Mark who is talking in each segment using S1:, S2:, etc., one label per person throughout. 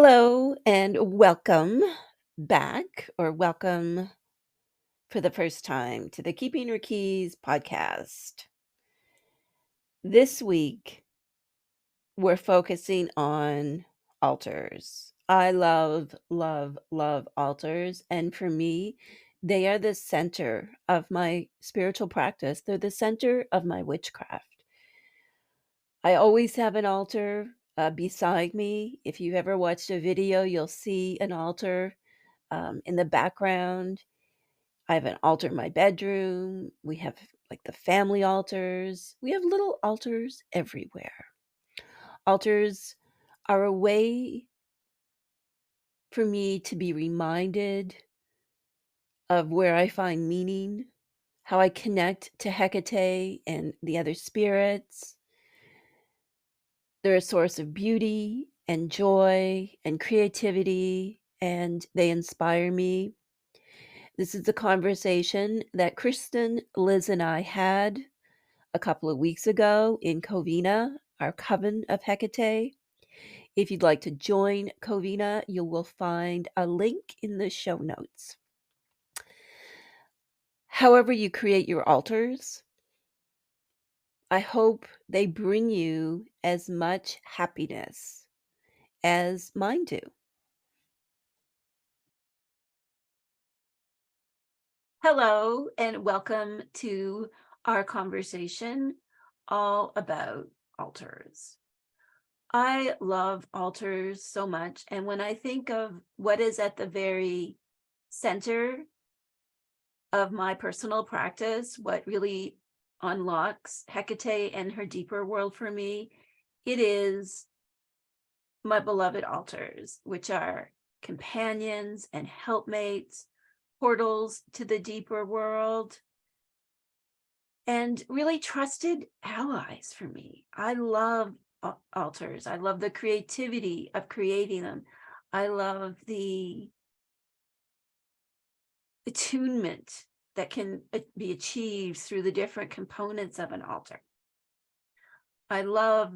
S1: Hello and welcome back, or welcome for the first time to the Keeping Your Keys podcast. This week, we're focusing on altars. I love, love, love altars. And for me, they are the center of my spiritual practice. They're the center of my witchcraft. I always have an altar beside me. If you've ever watched a video, you'll see an altar in the background. I have an altar in my bedroom. We have like the family altars. We have little altars everywhere. Altars are a way for me to be reminded of where I find meaning, how I connect to Hekate and the other spirits. They're a source of beauty and joy and creativity, and they inspire me. This is a conversation that Kristen, Liz, and I had a couple of weeks ago in Covina, our coven of Hekate. If you'd like to join Covina, you will find a link in the show notes. However you create your altars, I hope they bring you as much happiness as mine do. Hello, and welcome to our conversation all about altars. I love altars so much. And when I think of what is at the very center of my personal practice, what really unlocks Hekate and her deeper world for me, it is my beloved altars, which are companions and helpmates, portals to the deeper world, and really trusted allies for me. I love altars. I love the creativity of creating them. I love the attunement that can be achieved through the different components of an altar. I love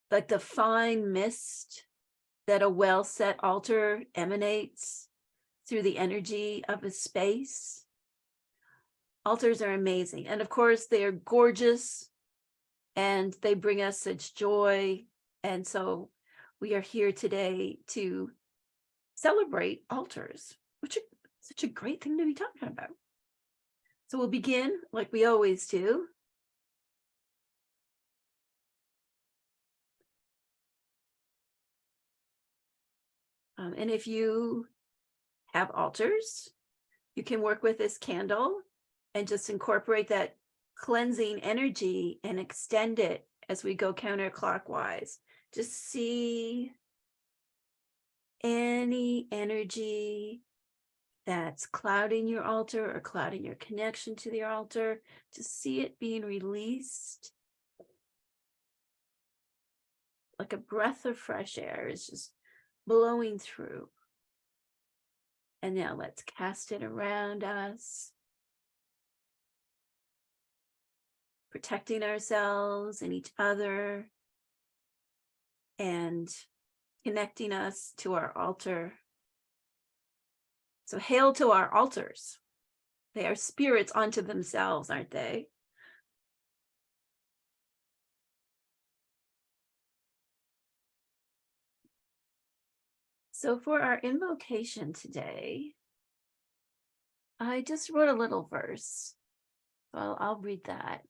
S1: like the fine mist that a well-set altar emanates through the energy of a space. Altars are amazing. And of course, they are gorgeous and they bring us such joy. And so we are here today to celebrate altars, which are such a great thing to be talking about. So we'll begin like we always do. And if you have altars, you can work with this candle and just incorporate that cleansing energy and extend it as we go counterclockwise. Just see any energy that's clouding your altar or clouding your connection to the altar. Just see it being released. Like a breath of fresh air is just blowing through. And now let's cast it around us, protecting ourselves and each other, and connecting us to our altar. So hail to our altars. They are spirits unto themselves, aren't they? So for our invocation today, I just wrote a little verse. Well, I'll read that.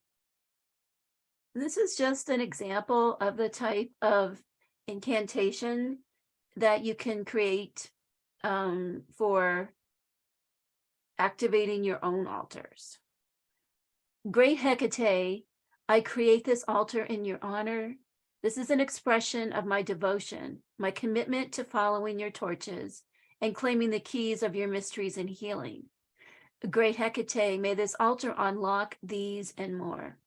S1: This is just an example of the type of incantation that you can create for activating your own altars. Great Hekate, I create this altar in your honor. This is an expression of my devotion, my commitment to following your torches and claiming the keys of your mysteries and healing. Great Hekate, may this altar unlock these and more.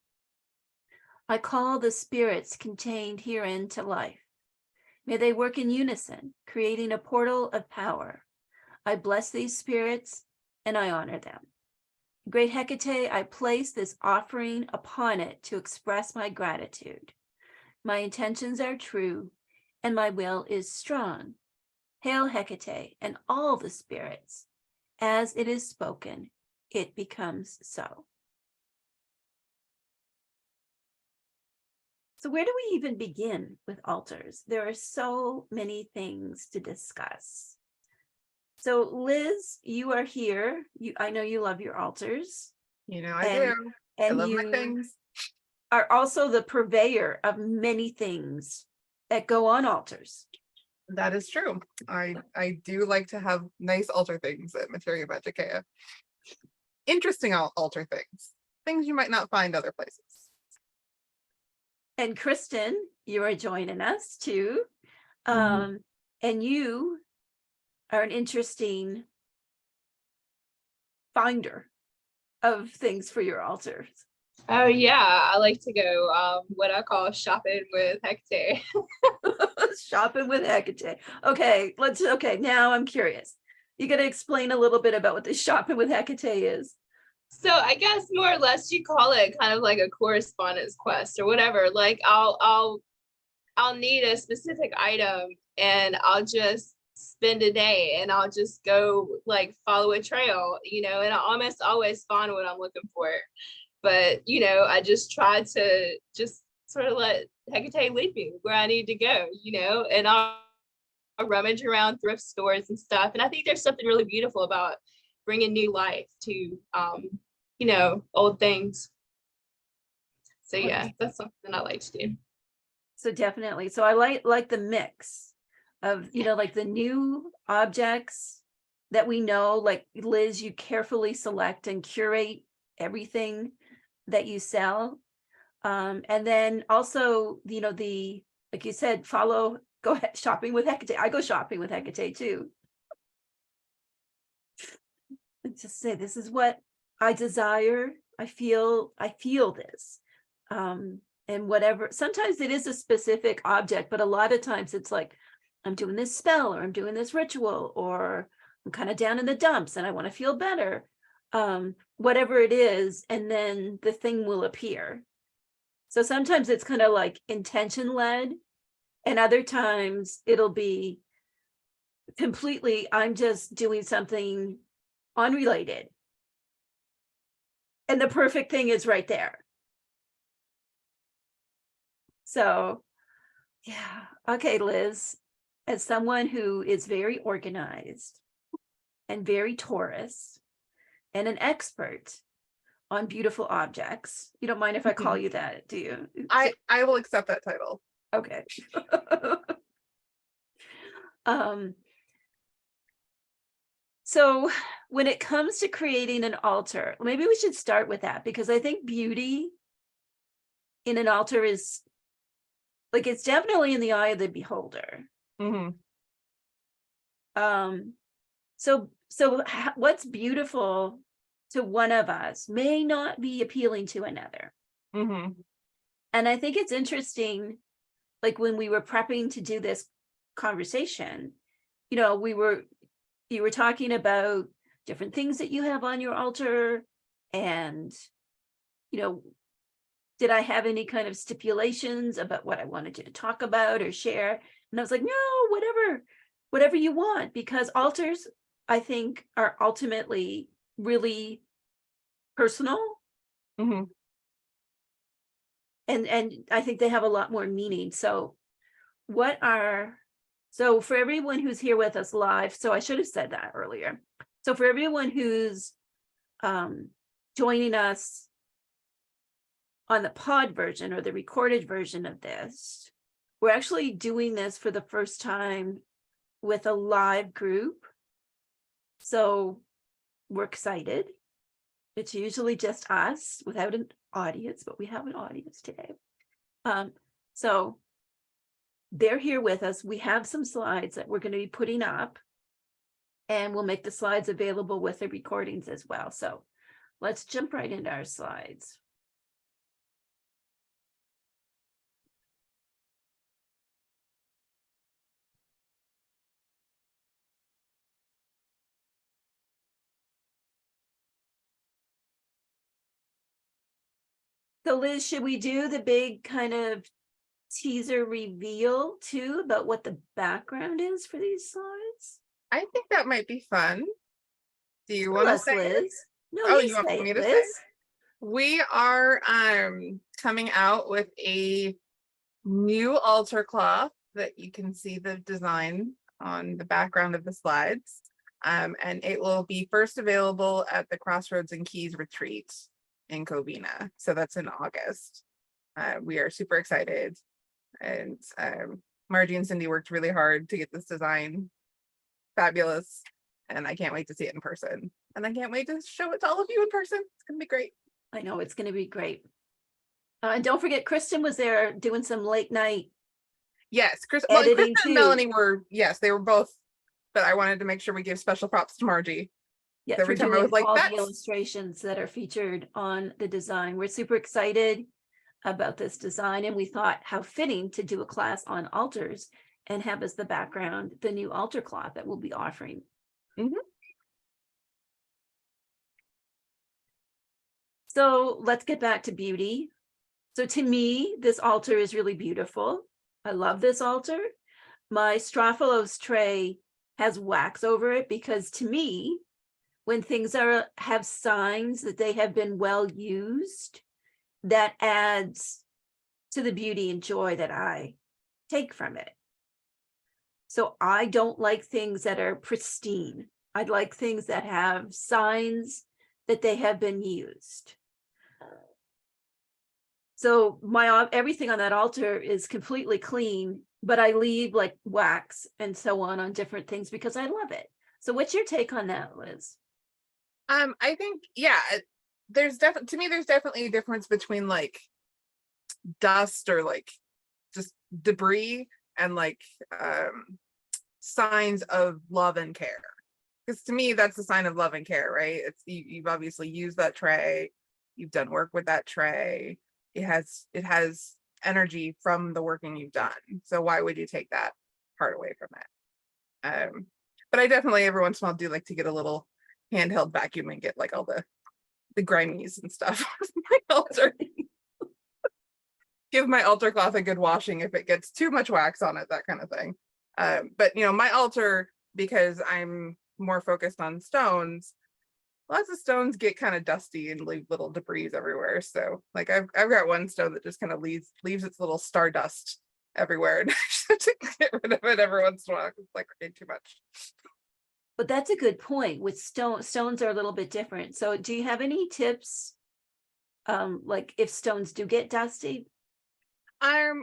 S1: I call the spirits contained herein to life. May they work in unison, creating a portal of power. I bless these spirits and I honor them. Great Hekate, I place this offering upon it to express my gratitude. My intentions are true, and my will is strong. Hail Hekate and all the spirits. As it is spoken, it becomes so. So where do we even begin with altars? There are so many things to discuss. So Liz, you are here. I know you love your altars.
S2: I do. I
S1: And
S2: love my
S1: you
S2: things.
S1: are also the purveyor of many things that go on altars.
S2: That is true. I do like to have nice altar things at Materia Magica. Interesting altar things you might not find other places.
S1: And Christen, you are joining us too.
S2: Mhm.
S1: And you are an interesting finder of things for your altars.
S3: Oh yeah, I like to go what I call shopping with Hekate.
S1: Shopping with Hekate. Okay, now I'm curious. You got to explain a little bit about what the shopping with Hekate is.
S3: So I guess more or less you call it kind of like a correspondence quest or whatever. Like I'll need a specific item and I'll just spend a day and I'll just go like follow a trail, and I almost always find what I'm looking for. But I just try to just sort of let Hekate lead me where I need to go, and I'll rummage around thrift stores and stuff. And I think there's something really beautiful about bringing new life to, old things. So yeah, that's something I like to do.
S1: So definitely. So I like the mix of, like the new objects that we know, like Liz, you carefully select and curate everything that you sell. And then also, like you said, go ahead, shopping with Hekate. I go shopping with Hekate too. And just say, this is what I desire. I feel this. And whatever, sometimes it is a specific object, but a lot of times it's like, I'm doing this spell or I'm doing this ritual, or I'm kind of down in the dumps and I want to feel better. Whatever it is, and then the thing will appear. So sometimes it's kind of like intention led, and other times it'll be completely, I'm just doing something unrelated. And the perfect thing is right there. So, yeah. Okay, Liz, as someone who is very organized and very Taurus and an expert on beautiful objects, you don't mind if I call you that, do you?
S2: I will accept that title.
S1: Okay. So when it comes to creating an altar, maybe we should start with that, because I think beauty in an altar is like, it's definitely in the eye of the beholder.
S2: Mm-hmm.
S1: So what's beautiful to one of us may not be appealing to another.
S2: Mm-hmm.
S1: And I think it's interesting, like when we were prepping to do this conversation, you were talking about different things that you have on your altar, and did I have any kind of stipulations about what I wanted you to talk about or share? And I was like, no, whatever you want, because altars, I think, are ultimately really personal.
S2: Mm-hmm.
S1: And I think they have a lot more meaning. So for everyone who's here with us live, so I should have said that earlier. So for everyone who's joining us on the pod version or the recorded version of this, we're actually doing this for the first time with a live group. So we're excited. It's usually just us without an audience, but we have an audience today. So they're here with us. We have some slides that we're going to be putting up, and we'll make the slides available with the recordings as well. So let's jump right into our slides. So Liz, should we do the big kind of teaser reveal too about what the background is for these slides?
S2: I think that might be fun. Do you
S1: Tell
S2: want to
S1: us,
S2: say it?
S1: Liz. No,
S2: Oh,
S1: you
S2: you want
S1: say
S2: me
S1: it,
S2: to say
S1: Liz.
S2: it? We are coming out with a new altar cloth that you can see the design on the background of the slides. And it will be first available at the Crossroads and Keys retreat in Covina. So that's in August. We are super excited. And Margie and Cindy worked really hard to get this design fabulous. And I can't wait to see it in person. And I can't wait to show it to all of you in person. It's going to be great.
S1: I know it's going to be great. And don't forget, Kristen was there doing some late night.
S2: Yes, Kristen
S1: editing
S2: and
S1: too.
S2: Melanie were, yes, they were both, but I wanted to make sure we give special props to Margie.
S1: Yeah,
S2: Every
S1: for
S2: time I
S1: doing
S2: was like,
S1: all the
S2: that's
S1: illustrations that are featured on the design. We're super excited about this design, and we thought how fitting to do a class on altars and have as the background the new altar cloth that we'll be offering.
S2: Mhm.
S1: So let's get back to beauty. So to me, this altar is really beautiful. I love this altar. My Strophalos tray has wax over it because to me, when things have signs that they have been well used, that adds to the beauty and joy that I take from it. So I don't like things that are pristine. I'd like things that have signs that they have been used. So everything on that altar is completely clean, but I leave like wax and so on different things because I love it. So what's your take on that, Liz?
S2: I think, yeah, there's definitely a difference between like dust or like just debris and like signs of love and care. Because to me, that's a sign of love and care, right? It's you've obviously used that tray, you've done work with that tray. It has energy from the working you've done. So why would you take that part away from it? But I definitely every once in a while do like to get a little handheld vacuum and get like all the grimies and stuff off my altar. Give my altar cloth a good washing if it gets too much wax on it, that kind of thing. But my altar, because I'm more focused on stones, lots of stones get kind of dusty and leave little debris everywhere. So like I've got one stone that just kind of leaves its little stardust everywhere, and I just have to get rid of it every once in a while. It's like way too much.
S1: But that's a good point. With stones are a little bit different. So do you have any tips? Like if stones do get dusty?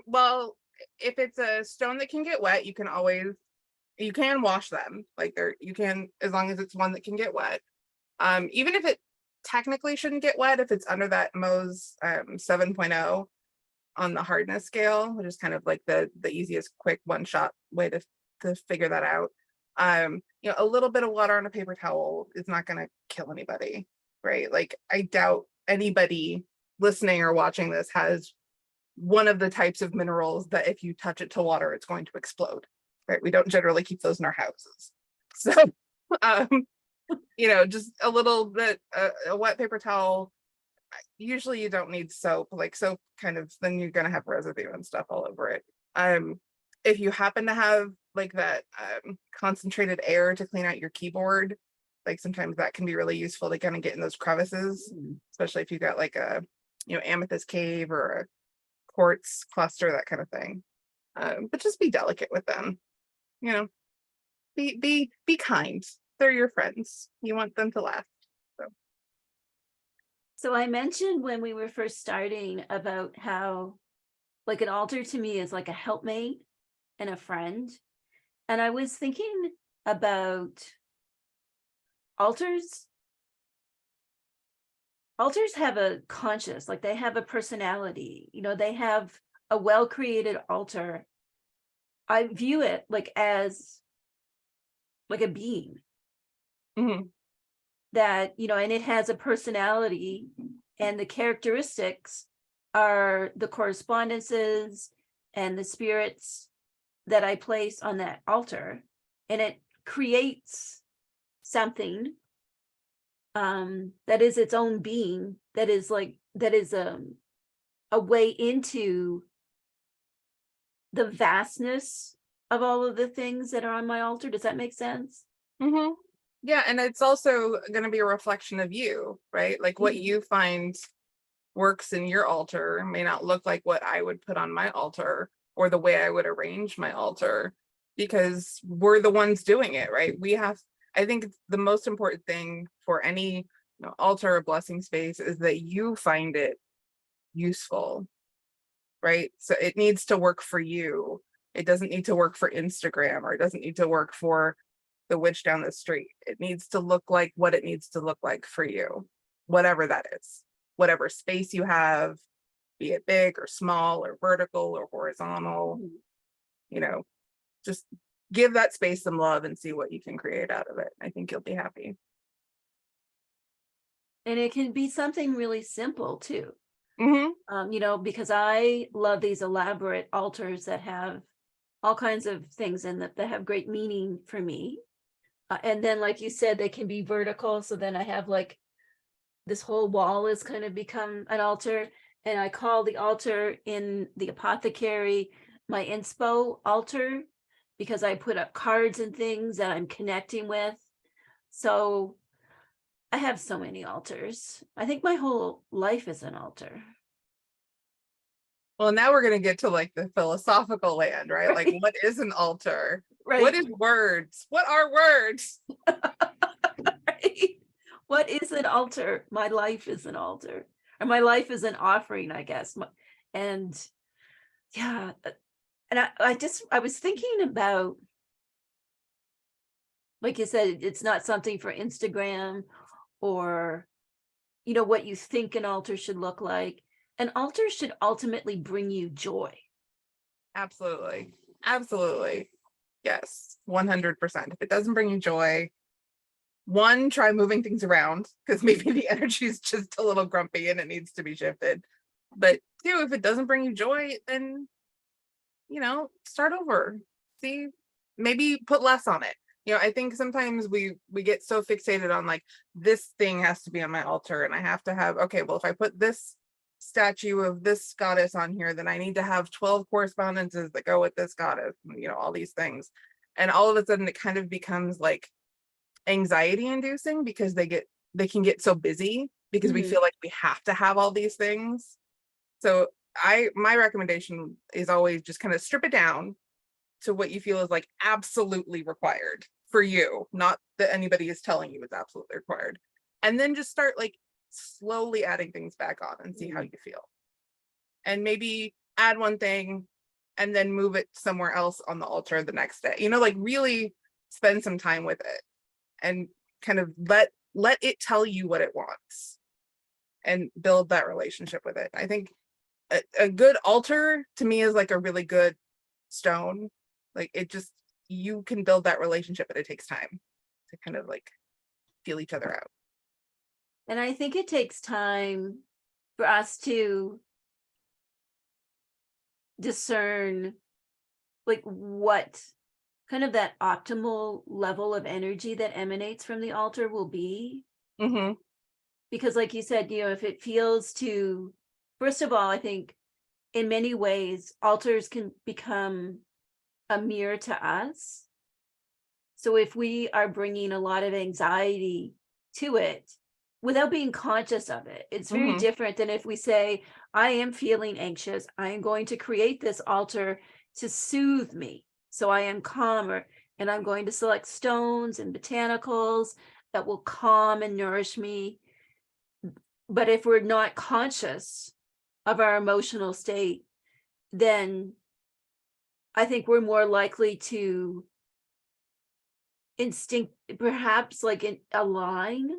S2: Well, if it's a stone that can get wet, you can wash them. Like you can, as long as it's one that can get wet. Even if it technically shouldn't get wet, if it's under that Mohs 7.0 on the hardness scale, which is kind of like the easiest quick one-shot way to figure that out. A little bit of water on a paper towel is not going to kill anybody, right? Like I doubt anybody listening or watching this has one of the types of minerals that if you touch it to water, it's going to explode, right? We don't generally keep those in our houses. So, just a little bit, a wet paper towel. Usually you don't need soap, like soap kind of, then you're going to have residue and stuff all over it. If you happen to have like that concentrated air to clean out your keyboard, like sometimes that can be really useful to kind of get in those crevices, especially if you've got like a, amethyst cave or a quartz cluster, that kind of thing. But just be delicate with them, be kind. They're your friends. You want them to last.
S1: So I mentioned when we were first starting about how like an altar to me is like a helpmate and a friend. And I was thinking about altars. Altars have a conscious, like they have a personality, they have a well-created altar. I view it like as like a being.
S2: Mm-hmm.
S1: That, and it has a personality, and the characteristics are the correspondences and the spirits that I place on that altar, and it creates something that is its own being, that is a way into the vastness of all of the things that are on my altar. Does that make sense?
S2: Mm-hmm. Yeah, and it's also going to be a reflection of you, right? Like what you find works in your altar may not look like what I would put on my altar or the way I would arrange my altar, because we're the ones doing it, right? I think the most important thing for any altar or blessing space is that you find it useful, right? So it needs to work for you. It doesn't need to work for Instagram, or it doesn't need to work for the witch down the street. It needs to look like what it needs to look like for you, whatever that is, whatever space you have, be it big or small or vertical or horizontal, just give that space some love and see what you can create out of it. I think you'll be happy.
S1: And it can be something really simple too.
S2: Mm-hmm.
S1: Because I love these elaborate altars that have all kinds of things in that have great meaning for me. And then, like you said, they can be vertical. So then I have like this whole wall has kind of become an altar. And I call the altar in the apothecary my inspo altar, because I put up cards and things that I'm connecting with. So I have so many altars. I think my whole life is an altar.
S2: Well, now we're going to get to like the philosophical land, right? Like, what is an altar?
S1: Right.
S2: What is words? What are words?
S1: Right. What is an altar? My life is an altar, or my life is an offering, I guess. And yeah, and I was thinking about, like you said, it's not something for Instagram or what you think an altar should look like. An altar should ultimately bring you joy.
S2: Absolutely. Absolutely. Yes. 100%. If it doesn't bring you joy, one, try moving things around, because maybe the energy is just a little grumpy and it needs to be shifted. But two, if it doesn't bring you joy, then start over. See, maybe put less on it. I think sometimes we get so fixated on like, this thing has to be on my altar and I have to have, okay, well, if I put this statue of this goddess on here, then I need to have 12 correspondences that go with this goddess, all these things. And all of a sudden it kind of becomes like anxiety inducing, because they can get so busy because we feel like we have to have all these things. So my recommendation is always just kind of strip it down to what you feel is like absolutely required for you, not that anybody is telling you it's absolutely required. And then just start like slowly adding things back on and see how you feel. And maybe add one thing and then move it somewhere else on the altar the next day. Like really spend some time with it and kind of let it tell you what it wants and build that relationship with it. I think a good altar to me is like a really good stone. Like you can build that relationship, but it takes time to kind of like feel each other out.
S1: And I think it takes time for us to discern like what kind of that optimal level of energy that emanates from the altar will be.
S2: Mm-hmm.
S1: Because like you said, if it feels too, first of all, I think in many ways, altars can become a mirror to us. So if we are bringing a lot of anxiety to it without being conscious of it, it's very different than if we say, I am feeling anxious. I am going to create this altar to soothe me, so I am calmer, and I'm going to select stones and botanicals that will calm and nourish me. But if we're not conscious of our emotional state, then I think we're more likely to perhaps like align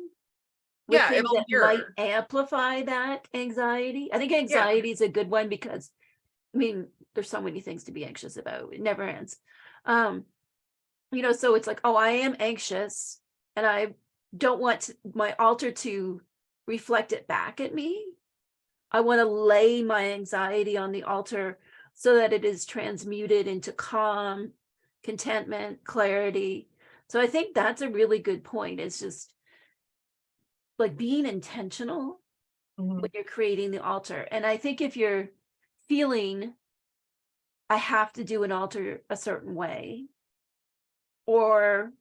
S1: with things that might amplify that anxiety. I think anxiety is a good one, because there's so many things to be anxious about. It never ends. So it's like, oh, I am anxious and I don't want my altar to reflect it back at me. I want to lay my anxiety on the altar so that it is transmuted into calm, contentment, clarity. So I think that's a really good point. It's just like being intentional when you're creating the altar. And I think if you're feeling I have to do an altar a certain way, or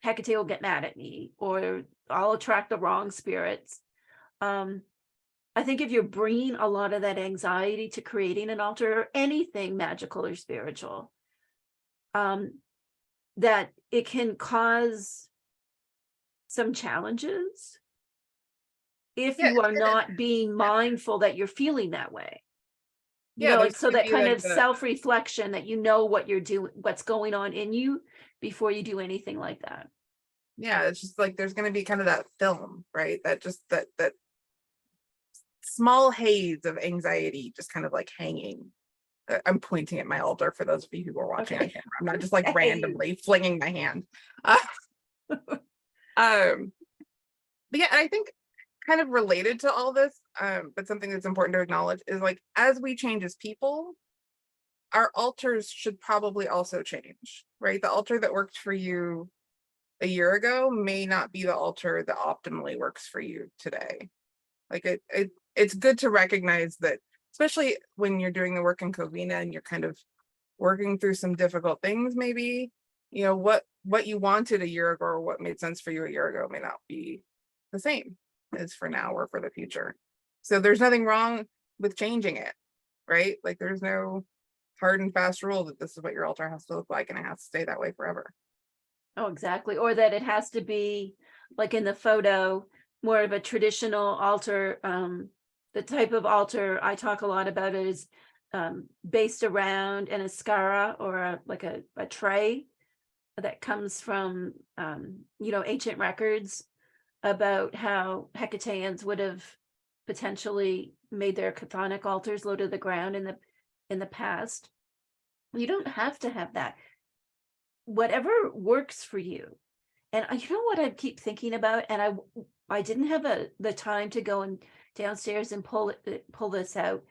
S1: Hekate will get mad at me, or I'll attract the wrong spirits. I think if you're bringing a lot of that anxiety to creating an altar or anything magical or spiritual, that it can cause some challenges if
S2: Yeah,
S1: you are not being mindful that you're feeling that way.
S2: yeah,
S1: Like,
S2: there's
S1: so
S2: gonna
S1: that
S2: be
S1: kind
S2: like
S1: of
S2: the
S1: self-reflection that you know what you're doing, what's going on in you before you do anything like that.
S2: yeah, it's just like there's gonna be kind of that film, right? That just that small haze of anxiety just kind of like hanging. I'm pointing at my altar for those of you who are watching on camera. I'm not just like randomly flinging my hand. Um, but yeah, I think kind of related to all this, but something that's important to acknowledge is like as we change as people, our altars should probably also change, right? The altar that worked for you a year ago may not be the altar that optimally works for you today. Like it's good to recognize that, especially when you're doing the work in Covina and you're kind of working through some difficult things, maybe, you know, what you wanted a year ago or what made sense for you a year ago may not be the same as for now or for the future. So there's nothing wrong with changing it, right? Like there's no hard and fast rule that this is what your altar has to look like and it has to stay that way forever.
S1: Oh, exactly. Or that it has to be like in the photo, more of a traditional altar. The type of altar I talk a lot about is based around an ascara or like a tray that comes from ancient records about how Hecateans would have potentially made their chthonic altars low to the ground in the past. You don't have to have that. Whatever works for you. And you know what I keep thinking about, and I didn't have the time to go and downstairs and pull this out,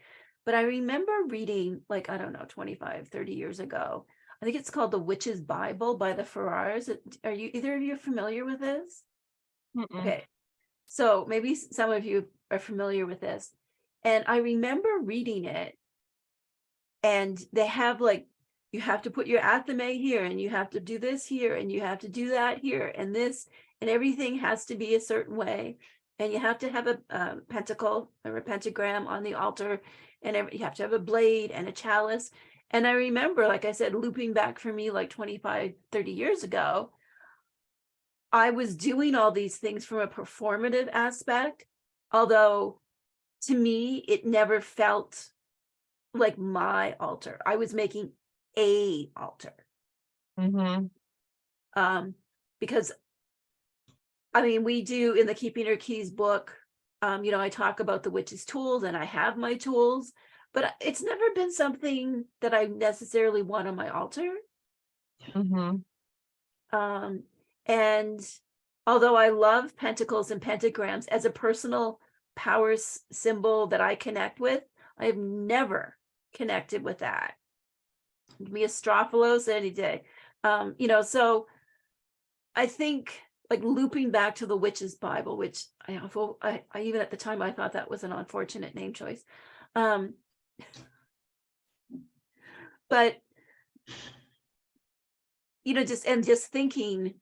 S1: but I remember reading, like, I don't know, 25, 30 years ago. I think it's called The Witch's Bible by the Ferrars. Are you either of you familiar with this?
S2: Mm-mm.
S1: Okay. So maybe some of you are familiar with this. And I remember reading it, and they have like, you have to put your athame here, and you have to do this here, and you have to do that here, and this, and everything has to be a certain way. And you have to have a pentacle or a pentagram on the altar, and you have to have a blade and a chalice. And I remember, like I said, looping back for me like 25, 30 years ago, I was doing all these things from a performative aspect, although to me, it never felt like my altar. I was making a altar. Because I mean, we do in the Keeping Her Keys book, I talk about the witch's tools, and I have my tools, but it's never been something that I necessarily want on my altar. And although I love pentacles and pentagrams as a personal power symbol that I connect with, I have never connected with that. Me Astrophilos any day. So I think, like, looping back to the Witch's Bible, which I even at the time I thought that was an unfortunate name choice. But just thinking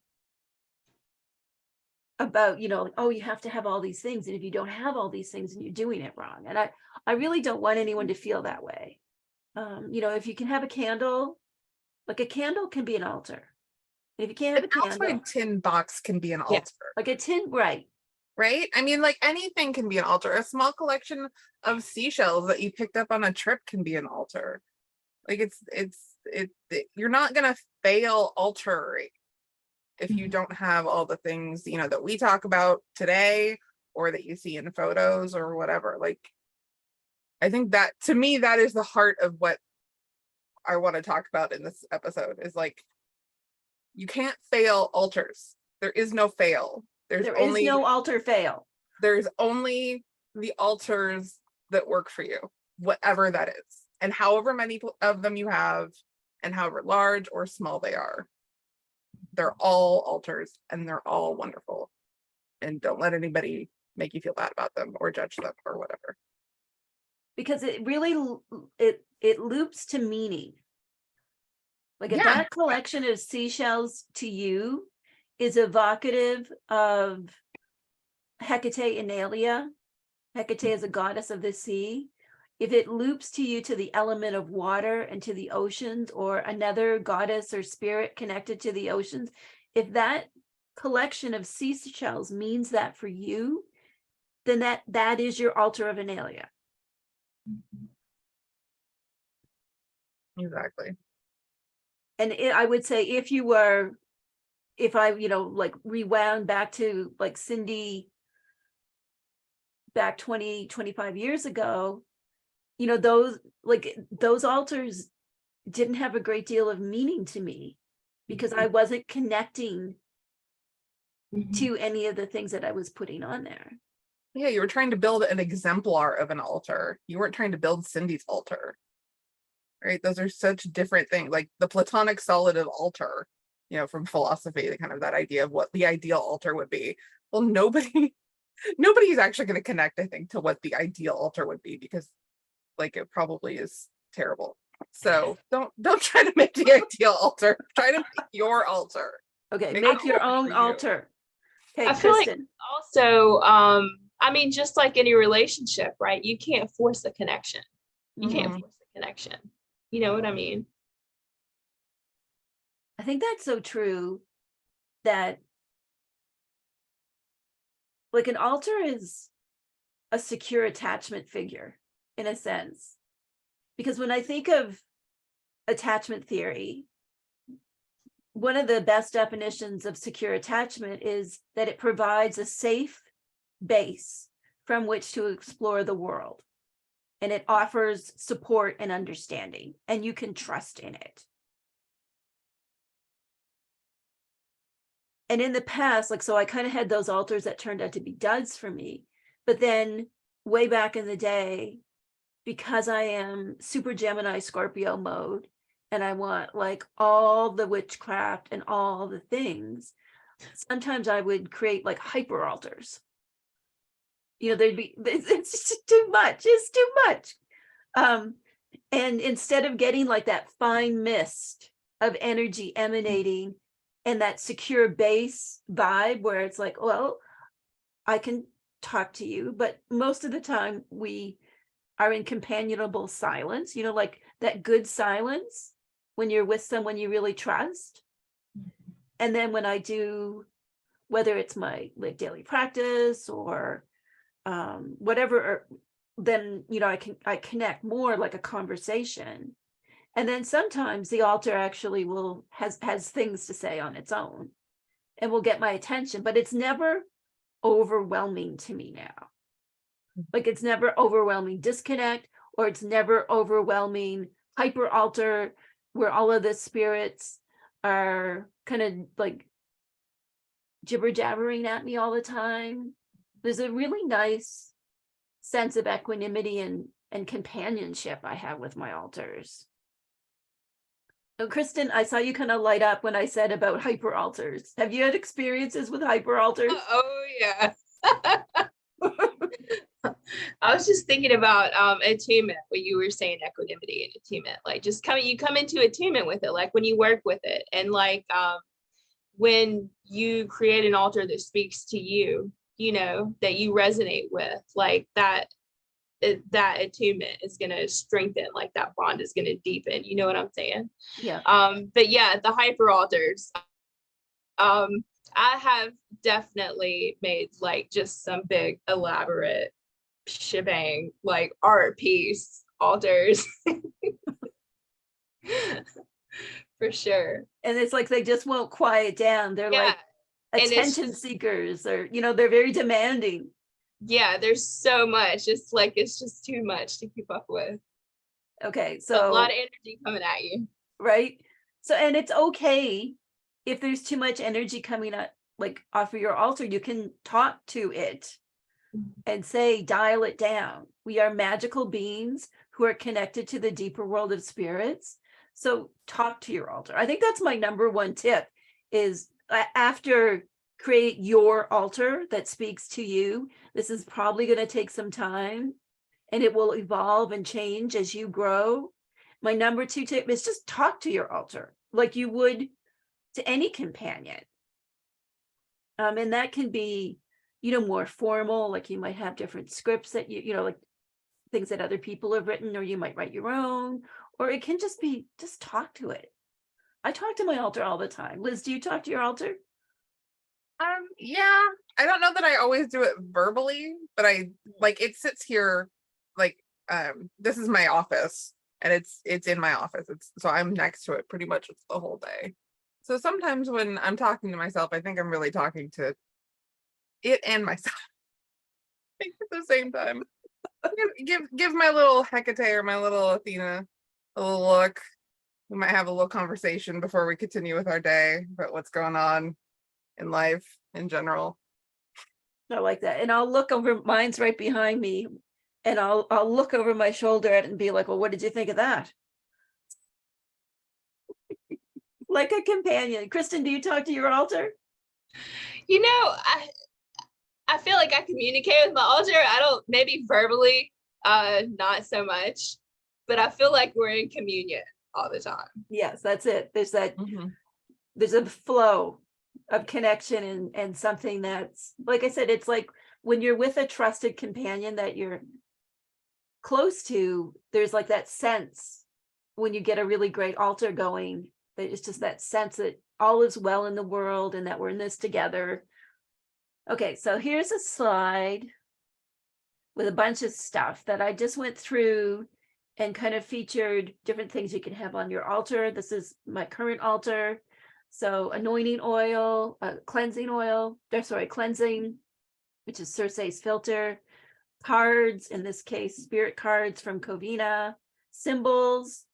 S1: about, oh, you have to have all these things, and if you don't have all these things, and you're doing it wrong. And I really don't want anyone to feel that way. If you can have a candle, like a candle can be an altar. And if you can't have a
S2: An
S1: candle,
S2: Altoid tin box can be an altar.
S1: like a tin, right?
S2: Right? I mean, like anything can be an altar. A small collection of seashells that you picked up on a trip can be an altar. Like you're not gonna fail altering if you don't have all the things, that we talk about today or that you see in photos or whatever. Like, I think that, to me, that is the heart of what I want to talk about in this episode, is like, you can't fail altars. There is no fail.
S1: There is no altar fail.
S2: There's only the altars that work for you, whatever that is. And however many of them you have, and however large or small they are, they're all altars and they're all wonderful. And don't let anybody make you feel bad about them or judge them or whatever.
S1: because it really it loops to meaning. Like if
S2: Yeah.
S1: that collection of seashells to you is evocative of Hekate and Aelia, Hekate is a goddess of the sea. If it loops to you to the element of water and to the oceans, or another goddess or spirit connected to the oceans, if that collection of seashells means that for you, then that is your altar of Analia.
S2: Exactly.
S1: And I would say if I, like rewound back to like Cindy back 20-25 years ago, those altars didn't have a great deal of meaning to me because I wasn't connecting to any of the things that I was putting on there.
S2: Yeah, you were trying to build an exemplar of an altar. You weren't trying to build Cindy's altar. Right? Those are such different things. Like the Platonic solid of altar, from philosophy, the kind of that idea of what the ideal altar would be. Well, nobody's actually going to connect, I think, to what the ideal altar would be, because like it probably is terrible. So don't try to make the ideal altar. Try to make your altar.
S1: Okay, make your own altar. Okay,
S3: I feel
S1: Christen.
S3: like also, I mean, just like any relationship, right? You can't force a connection. You can't force a connection. You know what I mean?
S1: I think that's so true, that like an altar is a secure attachment figure in a sense. Because when I think of attachment theory, one of the best definitions of secure attachment is that it provides a safe base from which to explore the world. And it offers support and understanding, and you can trust in it. And in the past, so I kind of had those altars that turned out to be duds for me. But then way back in the day, because I am super Gemini Scorpio mode, and I want like all the witchcraft and all the things, sometimes I would create like hyper altars. It's just too much. It's too much. And instead of getting like that fine mist of energy emanating and that secure base vibe where it's like, well, I can talk to you, but most of the time we are in companionable silence, like that good silence when you're with someone you really trust. And then when I do, whether it's my like daily practice or whatever, then I connect more like a conversation. And then sometimes the altar actually has things to say on its own and will get my attention, but it's never overwhelming to me now. Like it's never overwhelming disconnect, or it's never overwhelming hyper altar where all of the spirits are kind of like jibber jabbering at me all the time. There's a really nice sense of equanimity and companionship I have with my altars. So Christen, I saw you kind of light up when I said about hyper altars. Have you had experiences with hyper altars?
S3: Oh yeah. I was just thinking about attunement, what you were saying, equanimity and attunement. Like just you come into attunement with it, like when you work with it, and like when you create an altar that speaks to you, that you resonate with, like that attunement is going to strengthen, like that bond is going to deepen. You know what I'm saying?
S1: Yeah.
S3: But yeah, the hyper altars. I have definitely made like just some big elaborate shebang, like art piece altars. For sure.
S1: And it's like they just won't quiet down. They're like attention seekers, or they're very demanding.
S3: Yeah, there's so much. It's just too much to keep up with.
S1: Okay, so
S3: a lot of energy coming at you.
S1: Right. So, and it's okay if there's too much energy coming up, like off of your altar, you can talk to it and say, dial it down. We are magical beings who are connected to the deeper world of spirits. So talk to your altar. I think that's my number one tip is after create your altar that speaks to you. This is probably going to take some time. and it will evolve and change as you grow. My number 2 tip is just talk to your altar like you would to any companion. And that can be, more formal, like you might have different scripts that like things that other people have written, or you might write your own, or it can just be, just talk to it. I talk to my altar all the time. Liz, do you talk to your altar?
S2: Yeah, I don't know that I always do it verbally, but I like it sits here like this is my office and it's in my office. So I'm next to it pretty much the whole day. So sometimes when I'm talking to myself, I think I'm really talking to it and myself at the same time. Give my little Hekate or my little Athena a little look. We might have a little conversation before we continue with our day about what's going on in life in general.
S1: I like that. And I'll look over, mine's right behind me, and I'll look over my shoulder at it and be like, well, what did you think of that? Like a companion. Christen, do you talk to your altar?
S3: I feel like I communicate with my altar. I don't, maybe verbally, not so much, but I feel like we're in communion all the time.
S1: Yes, that's it. There's there's a flow of connection and something that's, like I said, it's like when you're with a trusted companion that you're close to, there's like that sense when you get a really great altar going, that it's just that sense that all is well in the world and that we're in this together. Okay, so here's a slide with a bunch of stuff that I just went through and kind of featured different things you can have on your altar. This is my current altar. So anointing oil, cleansing, which is Circe's filter, cards, in this case, spirit cards from Covina, symbols,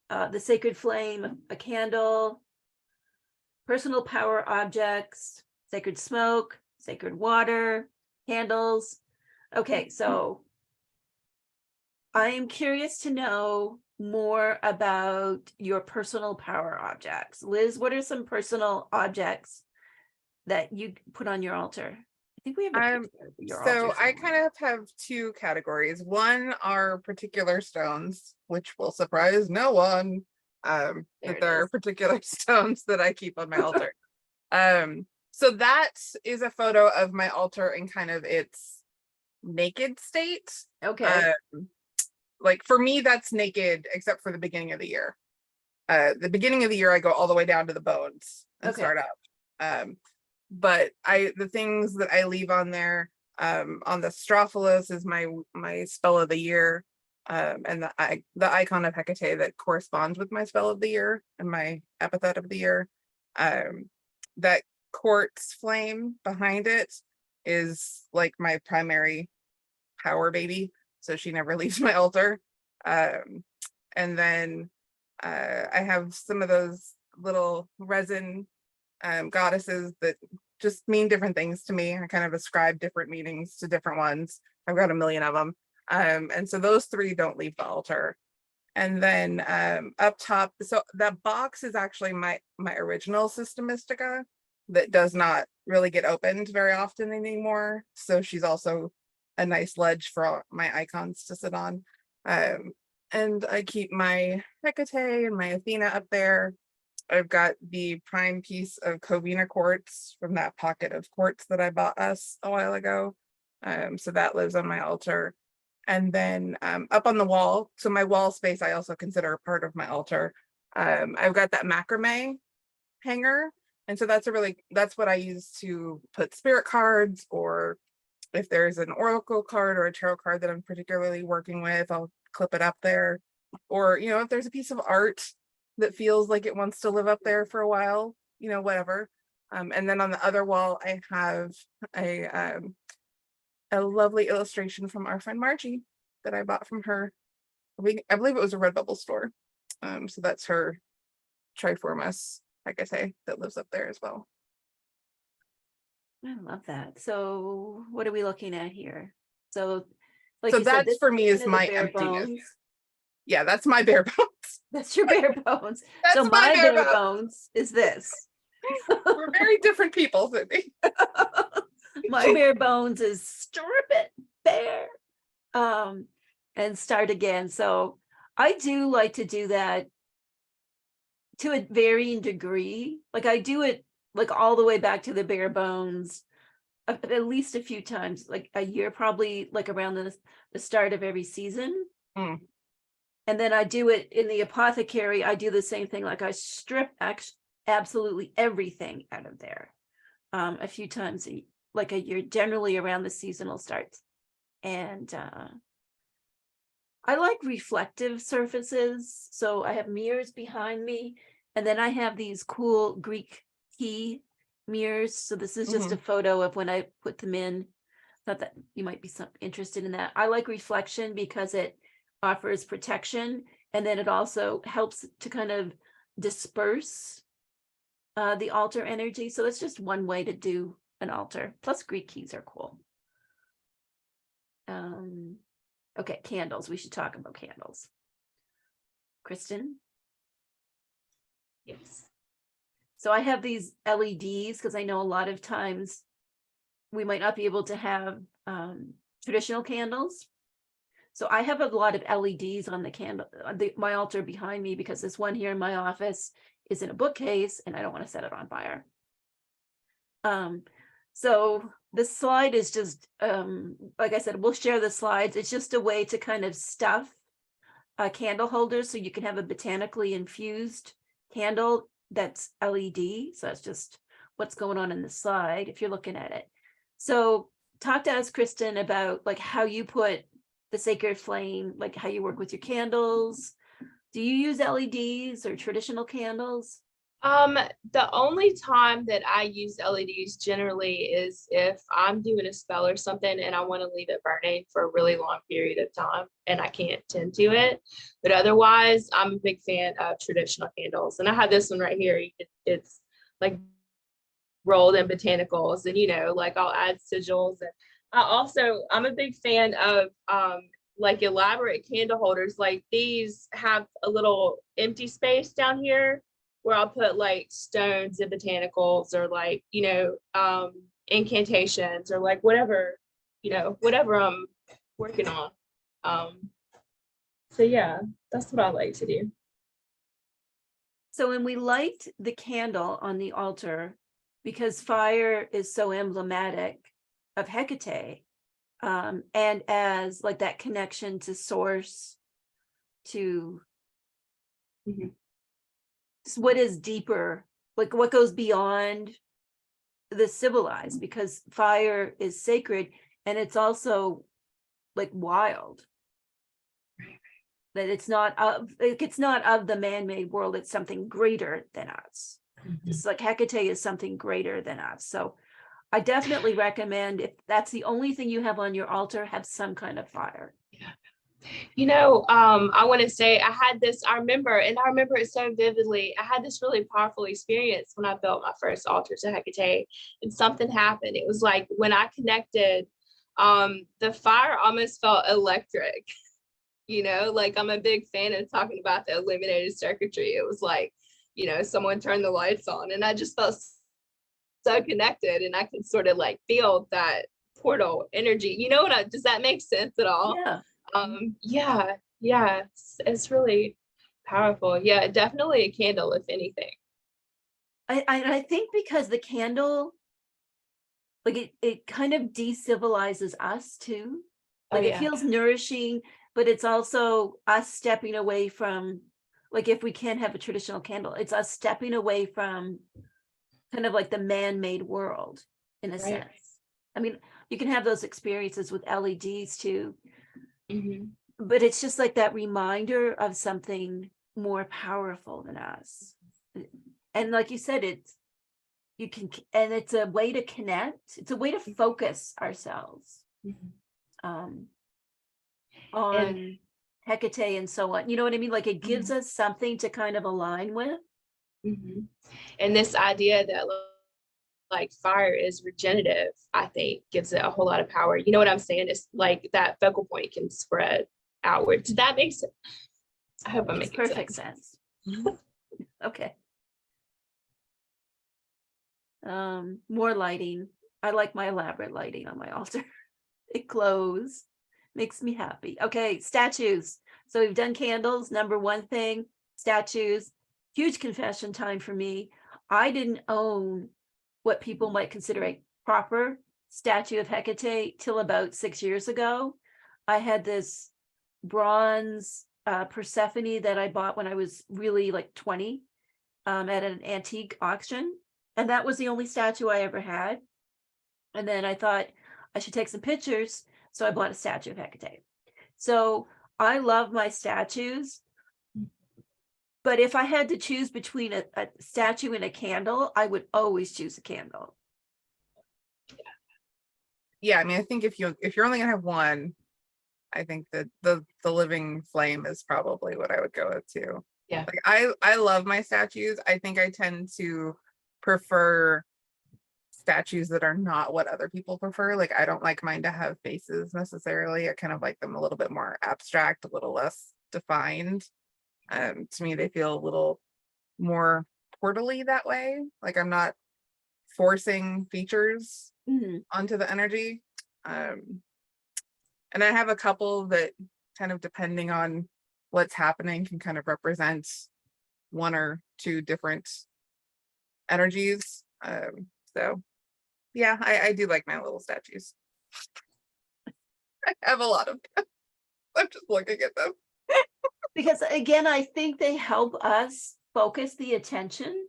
S1: the sacred flame, a candle, personal power objects, sacred smoke, sacred water, candles. Okay, so I am curious to know more about your personal power objects. Liz, what are some personal objects that you put on your altar? I think we have a picture of your altar
S2: So I
S1: somewhere.
S2: kind of have two categories. One are particular stones, which will surprise no one,
S1: There
S2: that
S1: it
S2: there are
S1: is.
S2: particular stones that I keep on my altar. So that is a photo of my altar in kind of its naked state.
S1: Okay.
S2: Like for me, that's naked except for the beginning of the year. The beginning of the year, I go all the way down to the bones and
S1: Okay.
S2: start up. But the things that I leave on there, on the Strophilos is my spell of the year, and the icon of Hekate that corresponds with my spell of the year and my epithet of the year. That quartz flame behind it is like my primary power baby, so she never leaves my altar. And then I have some of those little resin goddesses that just mean different things to me. I kind of ascribe different meanings to different ones. I've got a million of them. And so those three don't leave the altar. And then up top, so that box is actually my original System Mystica that does not really get opened very often anymore. So she's also a nice ledge for my icons to sit on. And I keep my Hekate and my Athena up there. I've got the prime piece of Covina quartz from that pocket of quartz that I bought us a while ago. So that lives on my altar. And then up on the wall, so my wall space I also consider a part of my altar. I've got that macrame hanger. And so that's what I use to put spirit cards, or if there's an oracle card or a tarot card that I'm particularly working with, I'll clip it up there. Or, if there's a piece of art that feels like it wants to live up there for a while, whatever. And then on the other wall, I have a lovely illustration from our friend Margie that I bought from her. I believe it was a Redbubble store. So that's her Triformis, like I say, that lives up there as well.
S1: I love that. So what are we looking at here? So like
S2: So
S1: you said,
S2: that's
S1: this
S2: for me is
S1: kind of
S2: my
S1: the bare
S2: emptiness.
S1: bones.
S2: Yeah, that's my bare bones.
S1: That's your bare bones.
S2: That's
S1: So
S2: my
S1: my
S2: bare
S1: bare
S2: bones.
S1: bones is this.
S2: We're very different people, Sydney.
S1: My bare bones is strip it bare. and start again. So I do like to do that to a varying degree. Like I do it like all the way back to the bare bones at least a few times, like a year, probably like around the start of every season.
S2: Mm.
S1: And then I do it in the apothecary. I do the same thing. Like I strip absolutely everything out of there a few times, like a year, generally around the seasonal starts. And I like reflective surfaces. So I have mirrors behind me, and then I have these cool Greek key mirrors. So this is just a photo of when I put them in. Thought that you might be interested in that. I like reflection because it offers protection, and then it also helps to kind of disperse the altar energy. So it's just one way to do an altar. Plus Greek keys are cool. Okay, candles. We should talk about candles. Kristen?
S3: Yes.
S1: So I have these LEDs because I know a lot of times we might not be able to have traditional candles. So I have a lot of LEDs on the candle, my altar behind me, because this one here in my office is in a bookcase and I don't want to set it on fire. So the slide is just, like I said, we'll share the slides. It's just a way to kind of stuff a candle holder so you can have a botanically infused candle that's LED. So that's just what's going on in the slide if you're looking at it. So talk to us, Kristen, about like how you put the sacred flame, like how you work with your candles. Do you use LEDs or traditional candles?
S3: The only time that I use LEDs generally is if I'm doing a spell or something and I want to leave it burning for a really long period of time and I can't tend to it. But otherwise, I'm a big fan of traditional candles. And I have this one right here. It's like rolled in botanicals, and like I'll add sigils. And I'm a big fan of like elaborate candle holders. Like these have a little empty space down here where I'll put like stones and botanicals, or like, incantations, or like whatever I'm working on. So yeah, that's what I like to do.
S1: So when we light the candle on the altar, because fire is so emblematic of Hekate, and as like that connection to source, to what is deeper, like what goes beyond the civilized, because fire is sacred and it's also like wild. That it's not of the man-made world, it's something greater than us. It's like Hekate is something greater than us. So I definitely recommend, if that's the only thing you have on your altar, have some kind of fire.
S3: I want to say I remember it so vividly. I had this really powerful experience when I built my first altar to Hekate, and something happened. It was like when I connected, the fire almost felt electric. Like I'm a big fan of talking about the illuminated circuitry. It was like, someone turned the lights on, and I just felt so connected, and I could sort of like feel that portal energy. Does that make sense at all?
S1: Yeah.
S3: Yeah, it's really powerful. Yeah, definitely a candle, if anything.
S1: I think because the candle, like it kind of decivilizes us too. Like it feels nourishing, but it's also us stepping away from, like if we can't have a traditional candle, it's us stepping away from kind of like the man-made world in a sense. I mean, you can have those experiences with LEDs too. But it's just like that reminder of something more powerful than us. And like you said, it's a way to connect. It's a way to focus ourselves on Hekate and so on. You know what I mean? Like it gives us something to kind of align with.
S3: And this idea that like fire is regenerative, I think gives it a whole lot of power. You know what I'm saying? It's like that focal point can spread outward. Does that make sense? I hope I'm making
S1: perfect sense. Okay. More lighting. I like my elaborate lighting on my altar. It glows, Makes me happy. Okay, statues. So we've done candles, number one thing, statues. Huge confession time for me. I didn't own what people might consider a proper statue of Hecate till about 6 years ago. I had this bronze Persephone that I bought when I was really like 20 at an antique auction. And that was the only statue I ever had. And then I thought I should take some pictures. So I bought a statue of Hecate. So I love my statues. But if I had to choose between a statue and a candle, I would always choose a candle.
S2: Yeah, I mean, I think if you're only gonna have one, I think that the living flame is probably what I would go with too.
S3: Yeah.
S2: Like I love my statues. I think I tend to prefer statues that are not what other people prefer. Like I don't like mine to have faces necessarily. I kind of like them a little bit more abstract, a little less defined. To me, they feel a little more portally that way. Like I'm not forcing features onto the energy. And I have a couple that kind of depending on what's happening can kind of represent one or two different energies. So yeah, I do like my little statues. I have a lot of them. I'm just looking at them.
S1: Because again, I think they help us focus the attention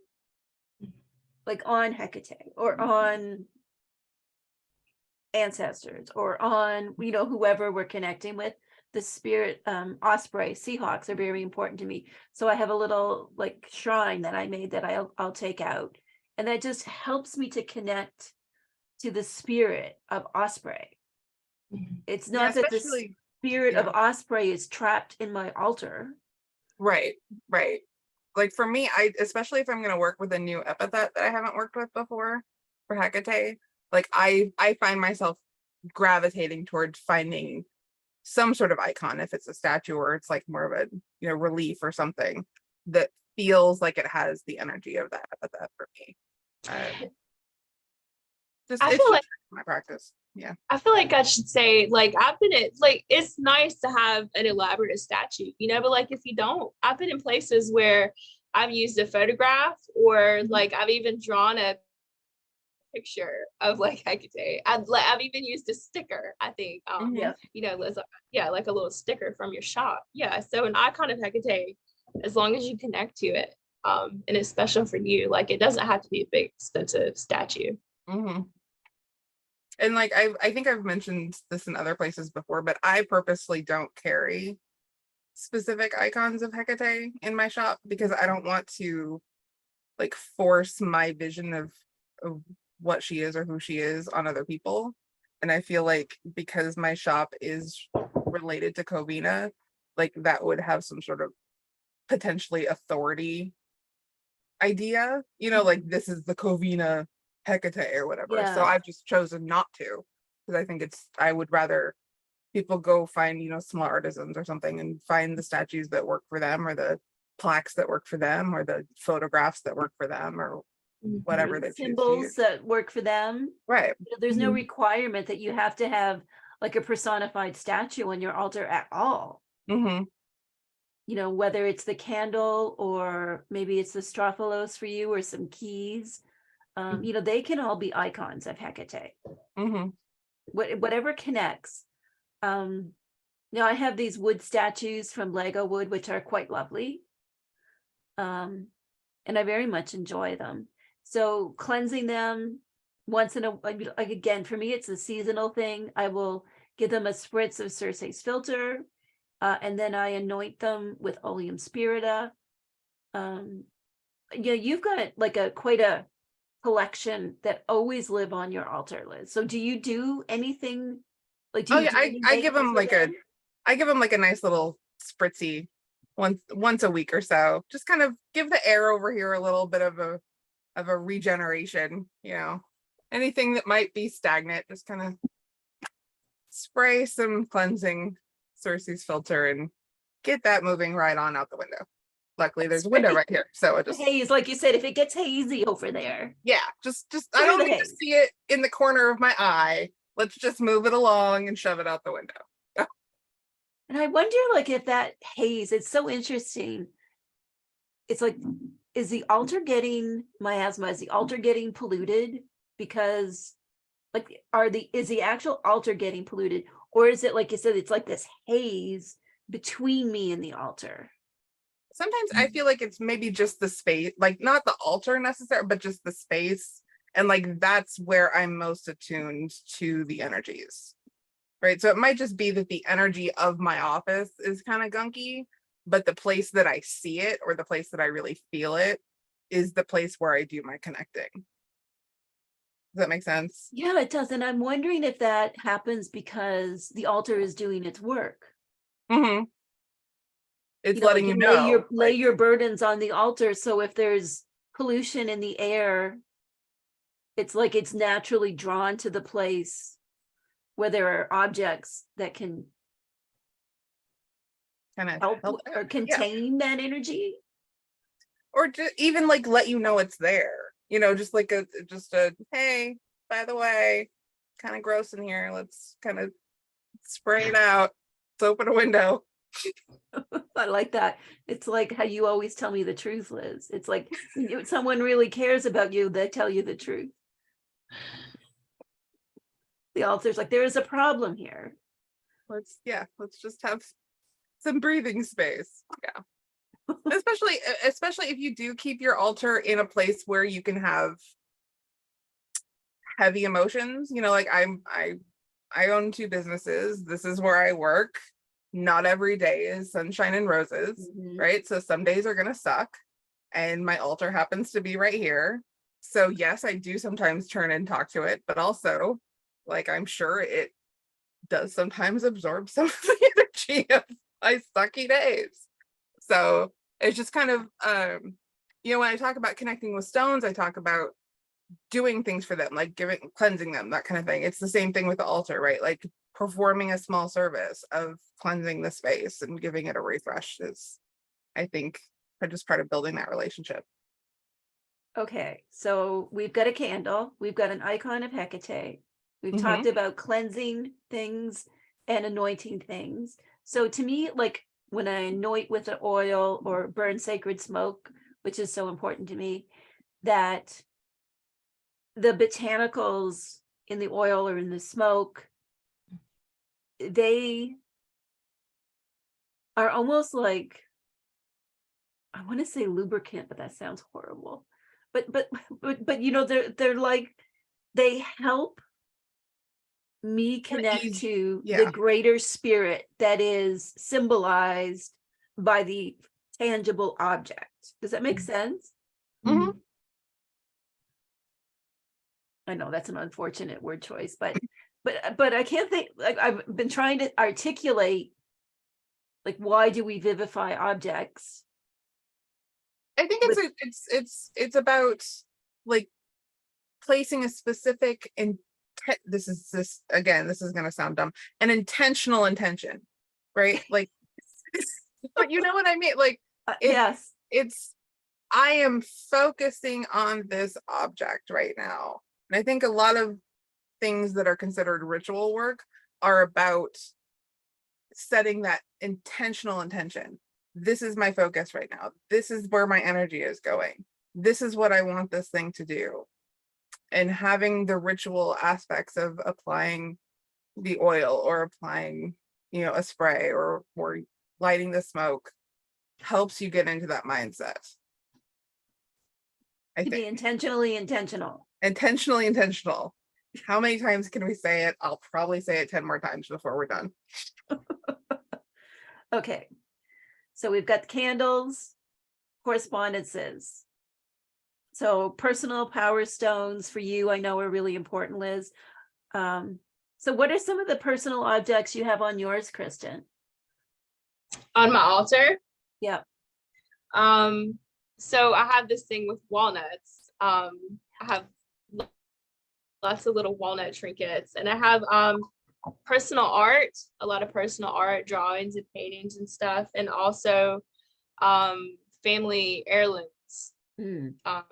S1: like on Hecate or on ancestors or on, whoever we're connecting with. The spirit, osprey, seahawks are very important to me. So I have a little like shrine that I made that I'll take out. And that just helps me to connect to the spirit of osprey. It's not that the spirit of osprey is trapped in my altar.
S2: Right. Like for me, especially if I'm going to work with a new epithet that I haven't worked with before for Hecate, like I find myself gravitating towards finding some sort of icon, if it's a statue or it's like more of a relief or something that feels like it has the energy of that epithet for me.
S3: I feel like
S2: my practice. Yeah.
S3: I feel like I should say, like, I've been at, like, it's nice to have an elaborate statue, but like, if you don't, I've been in places where I've used a photograph or like I've even drawn a picture of like Hecate. I've even used a sticker, I think. Liz, like a little sticker from your shop. Yeah. So an icon of Hecate, as long as you connect to it, and it's special for you, like it doesn't have to be a big expensive statue.
S2: And like I think I've mentioned this in other places before, but I purposely don't carry specific icons of Hecate in my shop because I don't want to like force my vision of what she is or who she is on other people. And I feel like because my shop is related to Covina, like that would have some sort of potentially authority idea, like this is the Covina Hecate or whatever.
S1: Yeah.
S2: So I've just chosen not to because I think I would rather people go find, small artisans or something and find the statues that work for them or the plaques that work for them or the photographs that work for them or whatever they
S1: symbols that work for them.
S2: Right.
S1: There's no requirement that you have to have like a personified statue on your altar at all. Whether it's the candle or maybe it's the strophalos for you or some keys. They can all be icons of Hecate. Whatever connects. Now I have these wood statues from Lego wood, which are quite lovely. And I very much enjoy them. So cleansing them once in a, like again, for me, it's a seasonal thing. I will give them a spritz of Circe's filter, and then I anoint them with oleum spirita. You've got like quite a collection that always live on your altar, Liz. So do you do anything like?
S2: I give them like a nice little spritzy once a week or so. Just kind of give the air over here a little bit of a regeneration. Anything that might be stagnant, just kind of spray some cleansing Circe's filter and get that moving right on out the window. Luckily there's a window right here, so it just
S1: haze, like you said, if it gets hazy over there,
S2: just I don't need to see it in the corner of my eye. Let's just move it along and shove it out the window.
S1: And I wonder, like, if that haze, it's so interesting. It's like, is the altar getting miasma? Is the altar getting polluted? Because, like, is the actual altar getting polluted? Or is it, like you said, it's like this haze between me and the altar?
S2: Sometimes I feel like it's maybe just the space, like not the altar necessarily, but just the space. And like that's where I'm most attuned to the energies. Right. So it might just be that the energy of my office is kind of gunky, but the place that I see it or the place that I really feel it is the place where I do my connecting. Does that make sense?
S1: Yeah, it does. And I'm wondering if that happens because the altar is doing its work.
S2: Mm-hmm. It's
S1: Like
S2: letting you know.
S1: lay your burdens on the altar. So if there's pollution in the air, it's like it's naturally drawn to the place where there are objects that can
S2: kind of
S1: help
S2: help
S1: or contain that energy.
S2: Or just even like let you know it's there. Just like a hey, by the way, kind of gross in here. Let's kind of spray it out. Let's open a window.
S1: I like that. It's like how you always tell me the truth, Liz. It's like when someone really cares about you, they tell you the truth. The altar's like, there is a problem here.
S2: Let's just have some breathing space. Yeah. especially if you do keep your altar in a place where you can have heavy emotions. Like I own 2 businesses. This is where I work. Not every day is sunshine and roses, right? So some days are gonna suck, and my altar happens to be right here. So yes, I do sometimes turn and talk to it, but also, like, I'm sure it does sometimes absorb some of the energy of my sucky days. So it's just kind of, when I talk about connecting with stones, I talk about doing things for them, like cleansing them, that kind of thing. It's the same thing with the altar, right? Like performing a small service of cleansing the space and giving it a refresh is, I think, just part of building that relationship.
S1: Okay, so we've got a candle, we've got an icon of Hekate, we've talked about cleansing things and anointing things. So to me, like when I anoint with an oil or burn sacred smoke, which is so important to me, that the botanicals in the oil or in the smoke, they are almost like, I want to say lubricant, but that sounds horrible. But they're like, they help me connect to the greater spirit that is symbolized by the tangible object. Does that make sense?
S2: Mm-hmm.
S1: I know that's an unfortunate word choice, but I can't think, like, I've been trying to articulate, like, why do we vivify objects?
S2: I think it's about like placing a specific this is going to sound dumb, an intentional intention, right? Like, but you know what I mean? Like,
S1: yes,
S2: I am focusing on this object right now. And I think a lot of things that are considered ritual work are about setting that intentional intention. This is my focus right now. This is where my energy is going. This is what I want this thing to do. And having the ritual aspects of applying the oil or applying, a spray or lighting the smoke helps you get into that mindset. I think.
S1: Be intentionally intentional.
S2: Intentionally intentional. How many times can we say it? I'll probably say it 10 more times before we're done.
S1: Okay. So we've got candles, correspondences. So personal power stones for you, I know, are really important, Liz. So what are some of the personal objects you have on yours, Christen?
S3: On my altar?
S1: Yeah.
S3: So I have this thing with walnuts. I have lots of little walnut trinkets, and I have personal art, a lot of personal art, drawings and paintings and stuff, and also family heirlooms are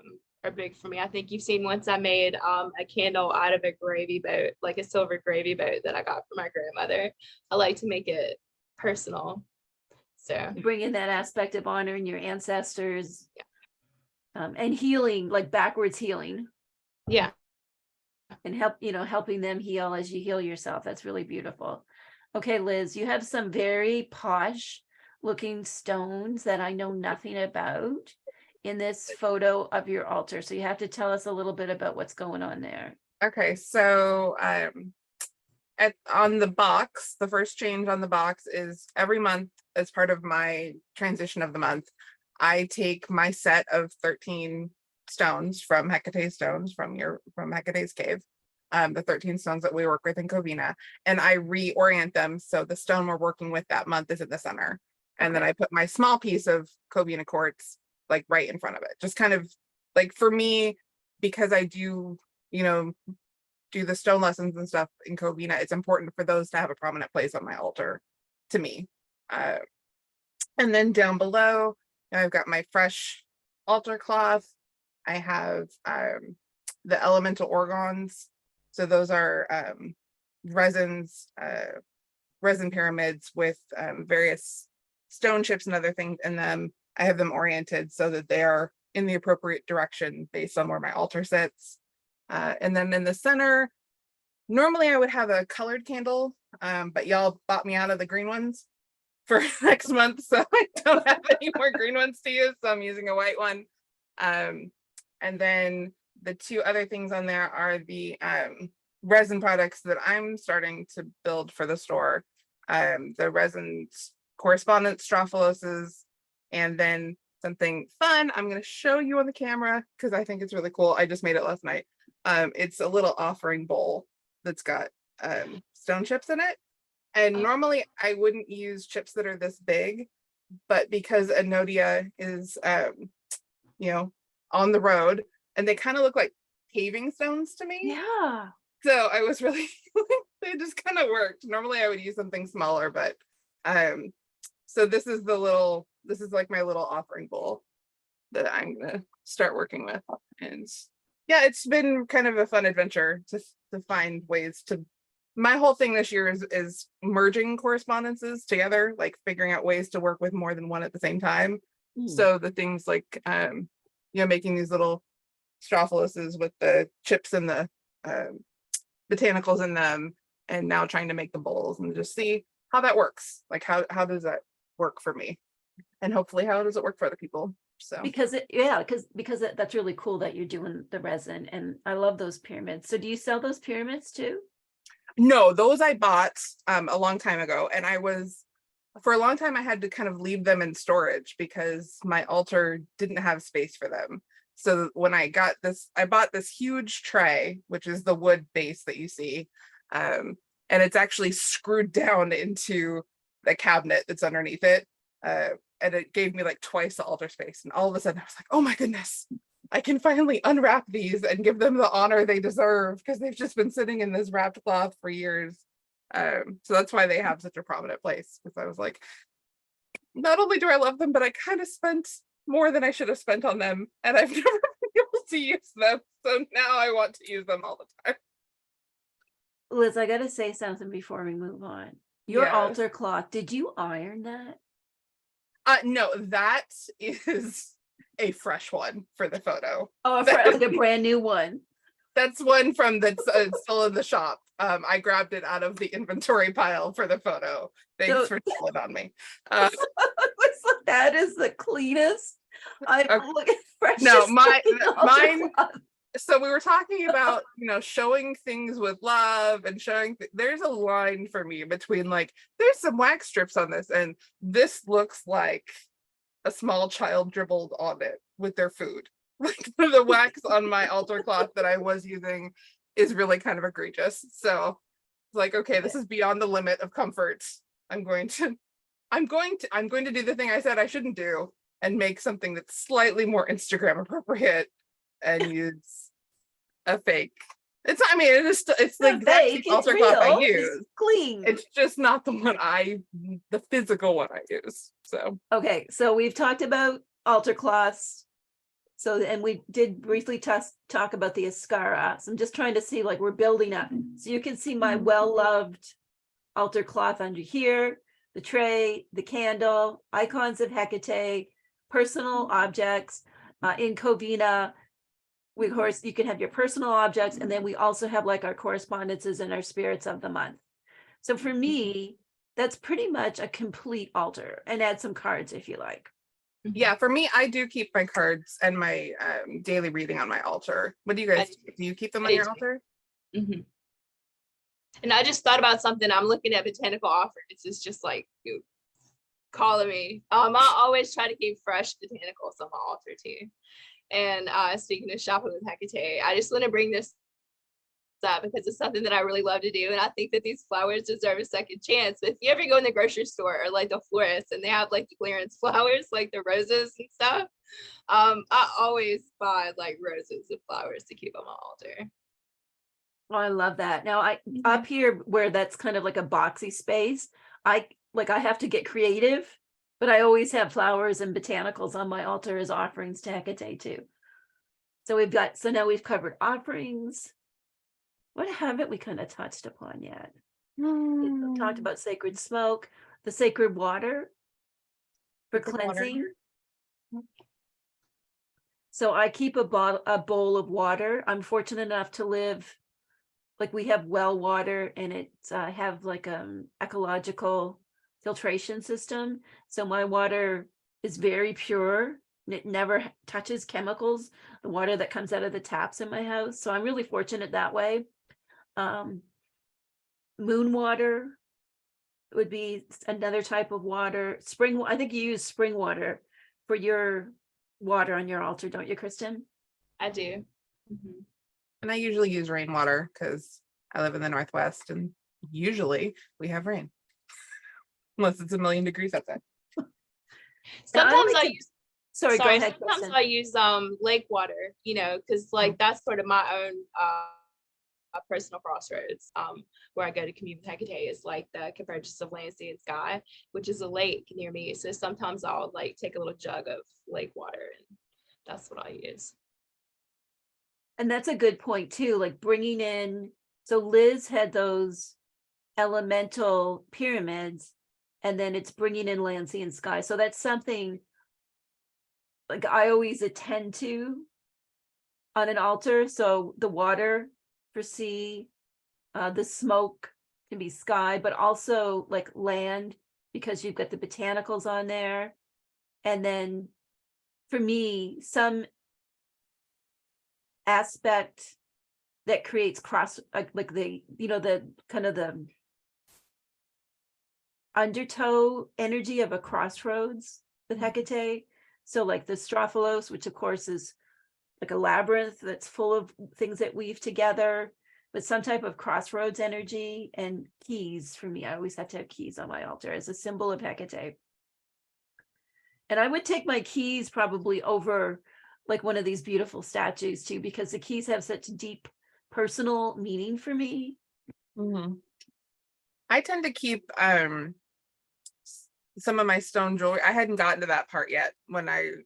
S3: big for me. I think you've seen once I made a candle out of a gravy boat, like a silver gravy boat that I got from my grandmother. I like to make it personal. So
S1: bring in that aspect of honoring your ancestors.
S3: Yeah.
S1: And healing, like backwards healing,
S3: yeah.
S1: and helping them heal as you heal yourself. That's really beautiful. Okay, Liz, you have some very posh looking stones that I know nothing about in this photo of your altar. So you have to tell us a little bit about what's going on there.
S2: Okay, so on the box, the first change on the box is every month as part of my transition of the month, I take my set of 13 stones from Hekate stones from Hekate's cave, the 13 stones that we work with in Covina, and I reorient them so the stone we're working with that month is in the center. And then I put my small piece of Covina quartz like right in front of it. Just kind of like, for me, because I do, do the stone lessons and stuff in Covina, it's important for those to have a prominent place on my altar to me. And then down below, I've got my fresh altar cloth. I have the elemental organs. So those are resins, resin pyramids with various stone chips and other things in them. I have them oriented so that they are in the appropriate direction based on where my altar sits. And then in the center, normally I would have a colored candle, but y'all bought me out of the green ones for next month, so I don't have any more green ones to use, so I'm using a white one. And then the two other things on there are the resin products that I'm starting to build for the store. The resin correspondence strophaloses, and then something fun I'm going to show you on the camera because I think it's really cool. I just made it last night. It's a little offering bowl that's got stone chips in it. And normally I wouldn't use chips that are this big, but because Enodia is, on the road, and they kind of look like paving stones to me.
S1: Yeah.
S2: So I was really, they just kind of worked. Normally I would use something smaller, but so this is like my little offering bowl that I'm gonna start working with. And yeah, it's been kind of a fun adventure to find ways to. My whole thing this year is merging correspondences together, like figuring out ways to work with more than one at the same time. So the things like making these little strophaloses with the chips and the botanicals in them, and now trying to make the bowls and just see how that works. Like how does that work for me, and hopefully how does it work for other people. So
S1: because that's really cool that you're doing the resin, and I love those pyramids. So do you sell those pyramids too?
S2: No, those I bought a long time ago, and for a long time I had to kind of leave them in storage because my altar didn't have space for them. So when I bought this huge tray, which is the wood base that you see, and it's actually screwed down into the cabinet that's underneath it, and it gave me like twice the altar space. And all of a sudden I was like, oh my goodness, I can finally unwrap these and give them the honor they deserve, because they've just been sitting in this wrapped cloth for years. So that's why they have such a prominent place, because I was like, not only do I love them, but I kind of spent more than I should have spent on them, and I've never been able to use them. So now I want to use them all the time.
S1: Liz, I gotta say something before we move on. Your
S2: Yes.
S1: altar cloth, did you iron that?
S2: No, that is a fresh one for the photo.
S1: Oh, like a brand new one.
S2: That's one from that's still in the shop. I grabbed it out of the inventory pile for the photo. Thanks for telling on me.
S1: That is the cleanest. I'm looking fresh.
S2: No, mine. So we were talking about, showing things with love and showing. There's a line for me between like, there's some wax strips on this, and this looks like a small child dribbled on it with their food. Like the wax on my altar cloth that I was using is really kind of egregious. So it's like, okay, this is beyond the limit of comfort. I'm going to do the thing I said I shouldn't do and make something that's slightly more Instagram appropriate and use a fake. It's the exact same altar cloth I use.
S1: It's clean.
S2: It's just not the physical one I use. So
S1: okay, so we've talked about altar cloths. So, and we did briefly talk about the Ascara. So I'm just trying to see, like, we're building up. So you can see my well-loved altar cloth under here. the tray, the candle, icons of Hekate, personal objects. In Covina, of course, you can have your personal objects, and then we also have like our correspondences and our spirits of the month. So for me, that's pretty much a complete altar, and add some cards if you like.
S2: Yeah, for me, I do keep my cards and my daily reading on my altar. What do you guys do? Do you keep them on your altar?
S3: Mm-hmm. And I just thought about something. I'm looking at botanical offerings. It's just like you calling me. I always try to keep fresh botanicals on my altar too. And speaking of shopping with Hekate, I just want to bring this up because it's something that I really love to do. And I think that these flowers deserve a second chance. But if you ever go in the grocery store or like the florist and they have like the clearance flowers, like the roses and stuff, I always buy like roses and flowers to keep on my altar.
S1: Oh, I love that. Now up here where that's kind of like a boxy space, I have to get creative, but I always have flowers and botanicals on my altar as offerings to Hekate too. So now we've covered offerings. What haven't we kind of touched upon yet? We've talked about sacred smoke, the sacred water for cleansing. So I keep a bowl of water. I'm fortunate enough to live, like we have well water, and it's have like ecological filtration system. So my water is very pure. It never touches chemicals, the water that comes out of the taps in my house. So I'm really fortunate that way. Moon water would be another type of water. Spring, I think you use spring water for your water on your altar, don't you, Kristen?
S3: I do. Mm-hmm.
S2: And I usually use rainwater because I live in the Northwest and usually we have rain. Unless it's 1,000,000 degrees outside.
S3: Sometimes
S1: go ahead.
S3: Sometimes I use lake water, because like that's sort of my own personal crossroads. Where I go to commune with Hekate is like the convergence of land, sea, and sky, which is a lake near me. So sometimes I'll like take a little jug of lake water, and that's what I use.
S1: And that's a good point too, like bringing in, so Liz had those elemental pyramids, and then it's bringing in land, sea, and sky. So that's something like I always attend to on an altar. So the water for sea, the smoke can be sky, but also like land, because you've got the botanicals on there. And then for me, some aspect that creates like the kind of the undertow energy of a crossroads with Hekate. So like the strophalos, which of course is like a labyrinth that's full of things that weave together, but some type of crossroads energy. And keys, for me, I always have to have keys on my altar as a symbol of Hekate. And I would take my keys probably over like one of these beautiful statues too, because the keys have such deep personal meaning for me.
S2: Mm-hmm. I tend to keep some of my stone jewelry. I hadn't gotten to that part yet because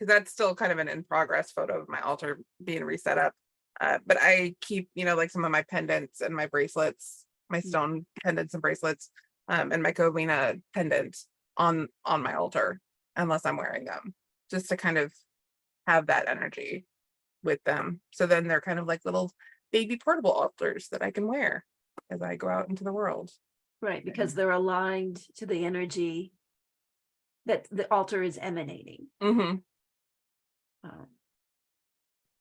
S2: that's still kind of an in progress photo of my altar being reset up. But I keep, like some of my pendants and my bracelets, my stone pendants and bracelets, and my Covina pendant on my altar, unless I'm wearing them, just to kind of have that energy with them. So then they're kind of like little baby portable altars that I can wear as I go out into the world.
S1: Right, because they're aligned to the energy that the altar is emanating.
S2: Mm-hmm.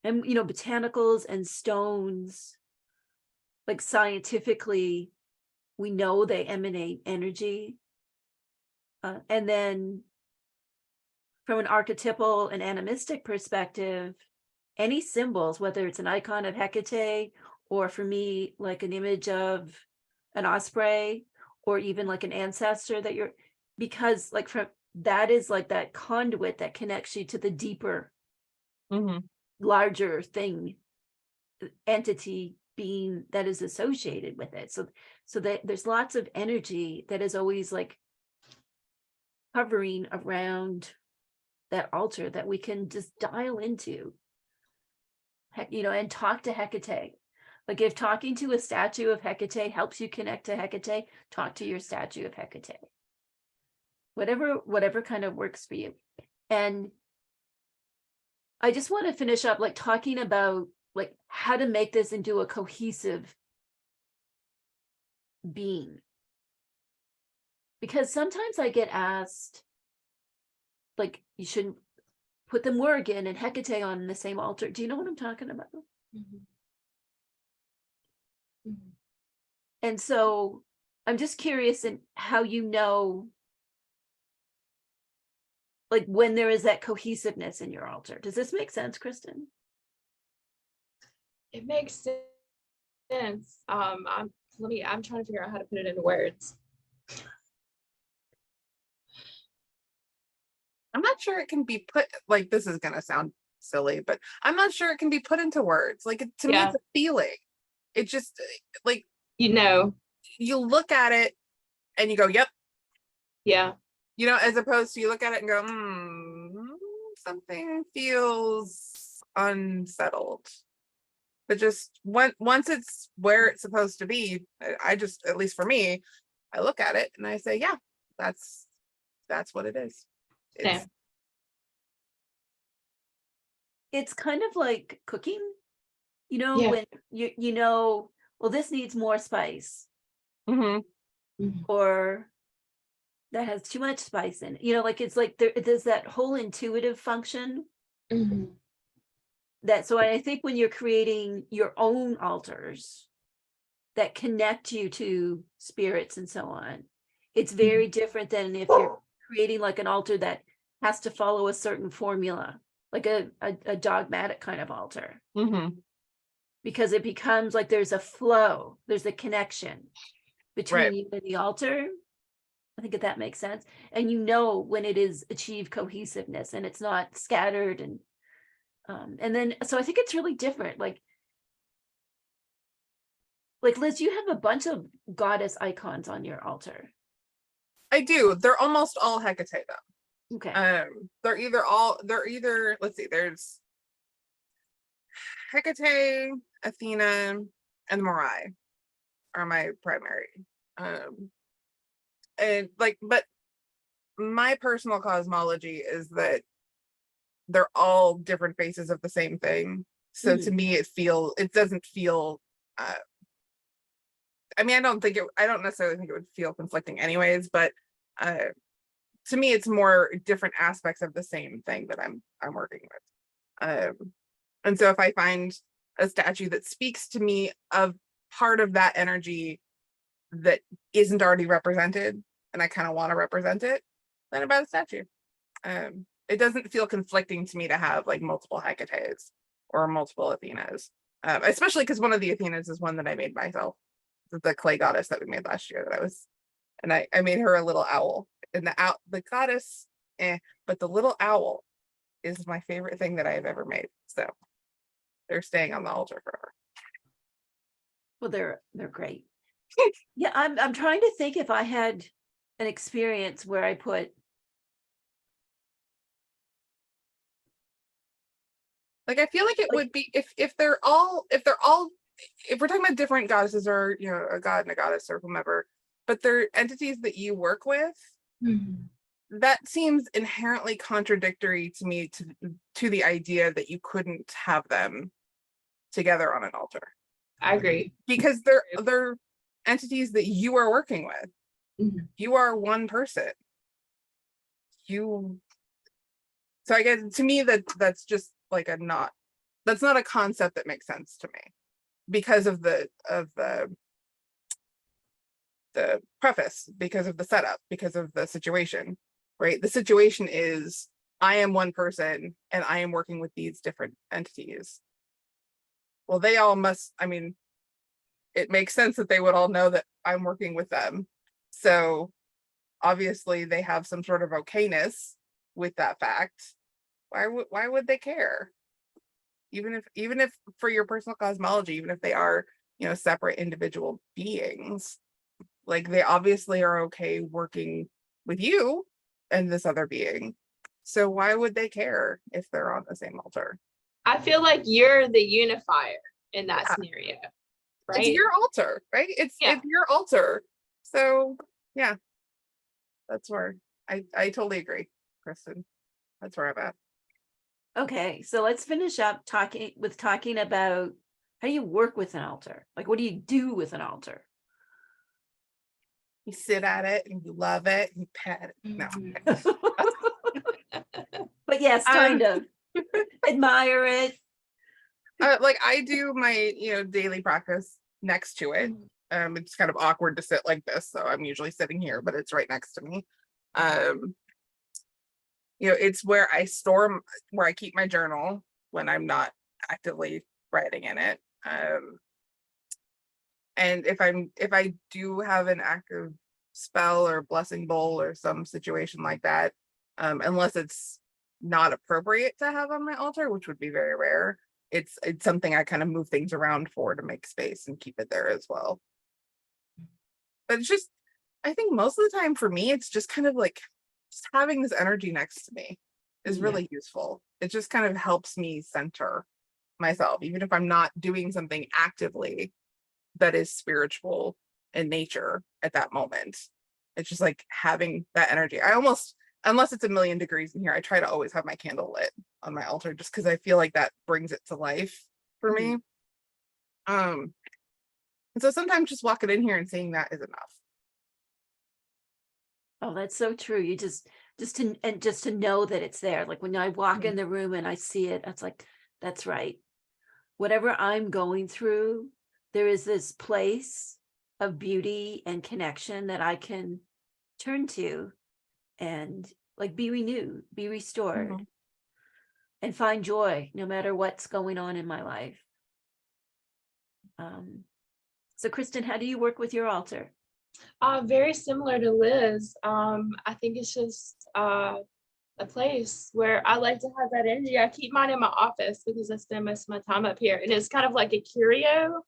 S1: And botanicals and stones, like scientifically, we know they emanate energy. And then from an archetypal and animistic perspective, any symbols, whether it's an icon of Hekate, or for me, like an image of an osprey, or even like an ancestor because like that is like that conduit that connects you to the deeper, larger thing, entity, being that is associated with it. So that there's lots of energy that is always like hovering around that altar that we can just dial into, and talk to Hekate. Like if talking to a statue of Hekate helps you connect to Hekate, talk to your statue of Hekate. whatever kind of works for you. And I just want to finish up like talking about like how to make this into a cohesive being. Because sometimes I get asked, like, you shouldn't put the Morrigan and Hekate on the same altar. Do you know what I'm talking about?
S3: Mhm. Mhm.
S1: And so I'm just curious in how you know, like, when there is that cohesiveness in your altar. Does this make sense, Kristen?
S3: It makes sense. I'm trying to figure out how to put it into words.
S2: I'm not sure it can be put, like, this is gonna sound silly, but I'm not sure it can be put into words. Like, to me, it's a feeling. It just, like,
S3: You know,
S2: you look at it and you go, yep.
S3: yeah.
S2: You know, as opposed to you look at it and go, something feels unsettled. But just once it's where it's supposed to be, I just, at least for me, I look at it and I say, yeah, that's what it is. It's,
S1: It's kind of like cooking, you know,
S3: Yeah.
S1: when you know, well, this needs more spice,
S2: mhm.
S1: or that has too much spice in it. You know, like it's like there's that whole intuitive function
S3: Mhm.
S1: that, so I think when you're creating your own altars that connect you to spirits and so on, it's very different than if you're creating like an altar that has to follow a certain formula, like a dogmatic kind of altar,
S2: Mhm.
S1: because it becomes like there's a flow, there's a connection between
S2: Right.
S1: you and the altar. I think that makes sense. And you know when it is achieved cohesiveness and it's not scattered, and then so I think it's really different. Like Liz, you have a bunch of goddess icons on your altar.
S2: I do. They're almost all Hekate though.
S1: Okay.
S2: They're either, let's see, there's Hekate, Athena, and Morai are my primary. And like, but my personal cosmology is that they're all different faces of the same thing. So to me, it doesn't feel, I mean, I don't necessarily think it would feel conflicting anyways, but to me, it's more different aspects of the same thing that I'm working with. And so if I find a statue that speaks to me of part of that energy that isn't already represented, and I kind of want to represent it, then I buy the statue. It doesn't feel conflicting to me to have like multiple Hecates or multiple Athenas, especially because one of the Athenas is one that I made myself, the clay goddess that we made last year. And I made her a little owl, and the goddess, but the little owl is my favorite thing that I have ever made. So they're staying on the altar forever.
S1: Well, they're great. Yeah, I'm trying to think if I had an experience where I put,
S2: like, I feel like it would be if they're all if we're talking about different goddesses, or a god and a goddess or whomever, but they're entities that you work with, that seems inherently contradictory to me to the idea that you couldn't have them together on an altar.
S3: I agree.
S2: Because they're entities that you are working with. You are one person. So I guess to me that's just like that's not a concept that makes sense to me, because of the preface, because of the setup, because of the situation, right? The situation is I am one person and I am working with these different entities. Well, they all must, I mean, it makes sense that they would all know that I'm working with them. So obviously they have some sort of okayness with that fact. Why would they care? Even if for your personal cosmology, even if they are, separate individual beings, like they obviously are okay working with you and this other being. So why would they care if they're on the same altar?
S3: I feel like you're the unifier in that scenario, right?
S2: It's your altar, right? It's your altar. So yeah, that's where I totally agree, Kristen. That's where I'm at.
S1: Okay, so let's finish up talking about how do you work with an altar? Like, what do you do with an altar?
S2: You sit at it and you love it and you pet it. No.
S1: But yes, kind of admire it.
S2: Like I do my, daily practice next to it. It's kind of awkward to sit like this, so I'm usually sitting here, but it's right next to me. It's where I keep my journal when I'm not actively writing in it. And if I do have an active spell or blessing bowl or some situation like that, unless it's not appropriate to have on my altar, which would be very rare, it's something I kind of move things around for to make space and keep it there as well. But it's just, I think most of the time for me, it's just kind of like just having this energy next to me is really useful. It just kind of helps me center myself, even if I'm not doing something actively that is spiritual in nature at that moment. It's just like having that energy. I almost, unless it's 1,000,000 degrees in here, I try to always have my candle lit on my altar just because I feel like that brings it to life for me. And so sometimes just walking in here and seeing that is enough.
S1: Oh, that's so true. You just to know that it's there. Like when I walk in the room and I see it, it's like, that's right. Whatever I'm going through, there is this place of beauty and connection that I can turn to and like be renewed, be restored, and find joy no matter what's going on in my life. So Kristen, how do you work with your altar?
S3: Very similar to Liz. I think it's just a place where I like to have that energy. I keep mine in my office because I spend most of my time up here, and it's kind of like a curio.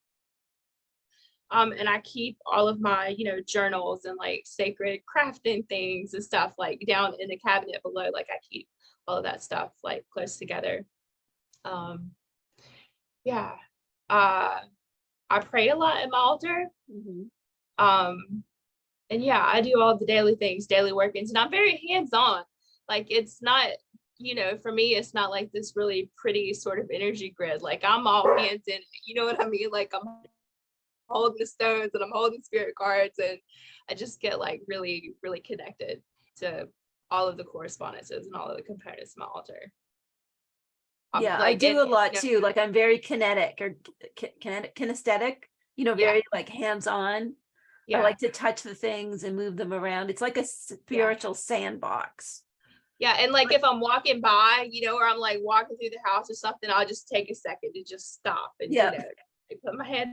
S3: And I keep all of my, journals and like sacred crafting things and stuff like down in the cabinet below. Like I keep all of that stuff like close together. Yeah. I pray a lot at my altar. And yeah, I do all the daily things, daily workings, and I'm very hands-on. Like it's not, for me, it's not like this really pretty sort of energy grid. Like I'm all hands in it, you know what I mean? Like I'm holding the stones and I'm holding spirit cards, and I just get like really, really connected to all of the correspondences and all of the components of my altar.
S1: Yeah, I do a lot too. Like I'm very kinetic or kinesthetic, very like hands-on. I like to touch the things and move them around. It's like a spiritual sandbox.
S3: Yeah, and like if I'm walking by, or I'm like walking through the house or something, I'll just take a second to just stop and put my hand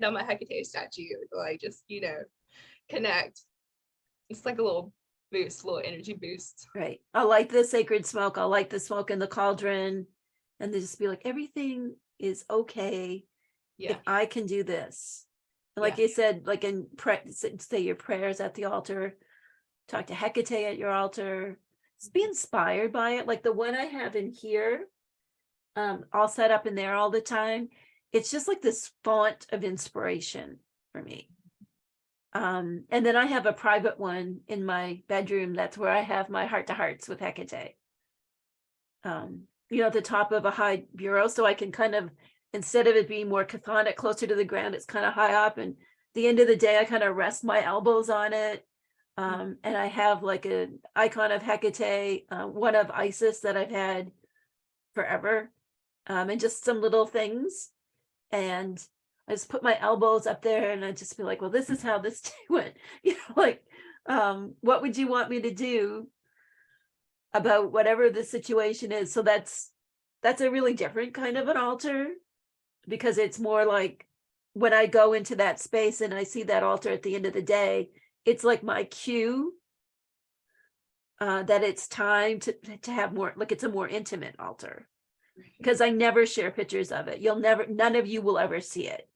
S3: on my Hekate statue, like just connect. It's like a little boost, a little energy boost.
S1: Right. I like the sacred smoke. I like the smoke in the cauldron, and they just be like, everything is okay if I can do this. And like you said, like say your prayers at the altar, talk to Hekate at your altar, just be inspired by it. Like the one I have in here, all set up in there all the time. It's just like this font of inspiration for me. And then I have a private one in my bedroom. That's where I have my heart-to-hearts with Hekate. At the top of a high bureau, so I can kind of, instead of it being more chthonic, closer to the ground, it's kind of high up. And at the end of the day, I kind of rest my elbows on it. And I have like an icon of Hekate, one of Isis that I've had forever, and just some little things. And I just put my elbows up there and I just be like, well, this is how this day went. What would you want me to do about whatever the situation is? So that's a really different kind of an altar, because it's more like when I go into that space and I see that altar at the end of the day, it's like my cue that it's time to have more, like it's a more intimate altar, because I never share pictures of it. None of you will ever see it.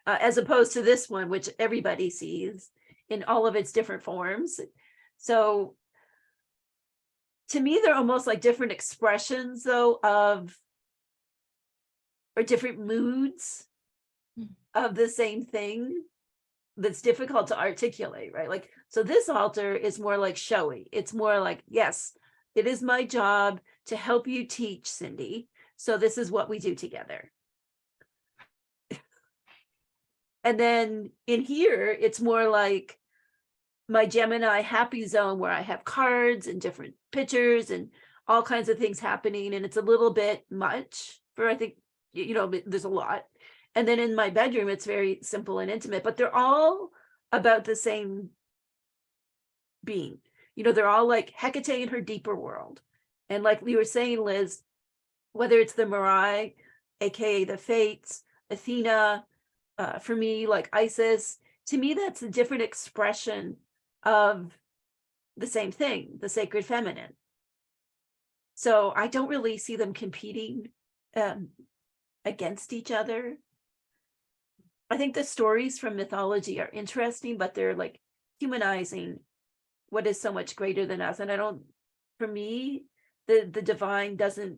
S1: As opposed to this one, which everybody sees in all of its different forms. So to me, they're almost like different expressions though or different moods of the same thing. that's difficult to articulate, right? Like, so this altar is more like showy. It's more like, yes, it is my job to help you teach, Cindy. So this is what we do together. And then in here, it's more like my Gemini happy zone where I have cards and different pictures and all kinds of things happening. And it's a little bit much for, I think, there's a lot. And then in my bedroom, it's very simple and intimate, but they're all about the same being. They're all like Hekate in her deeper world. And like we were saying, Liz, whether it's the Mirai, aka the Fates, Athena, for me, like Isis, to me, that's a different expression of the same thing, the sacred feminine. So I don't really see them competing against each other. I think the stories from mythology are interesting, but they're like humanizing what is so much greater than us. And for me, the divine doesn't,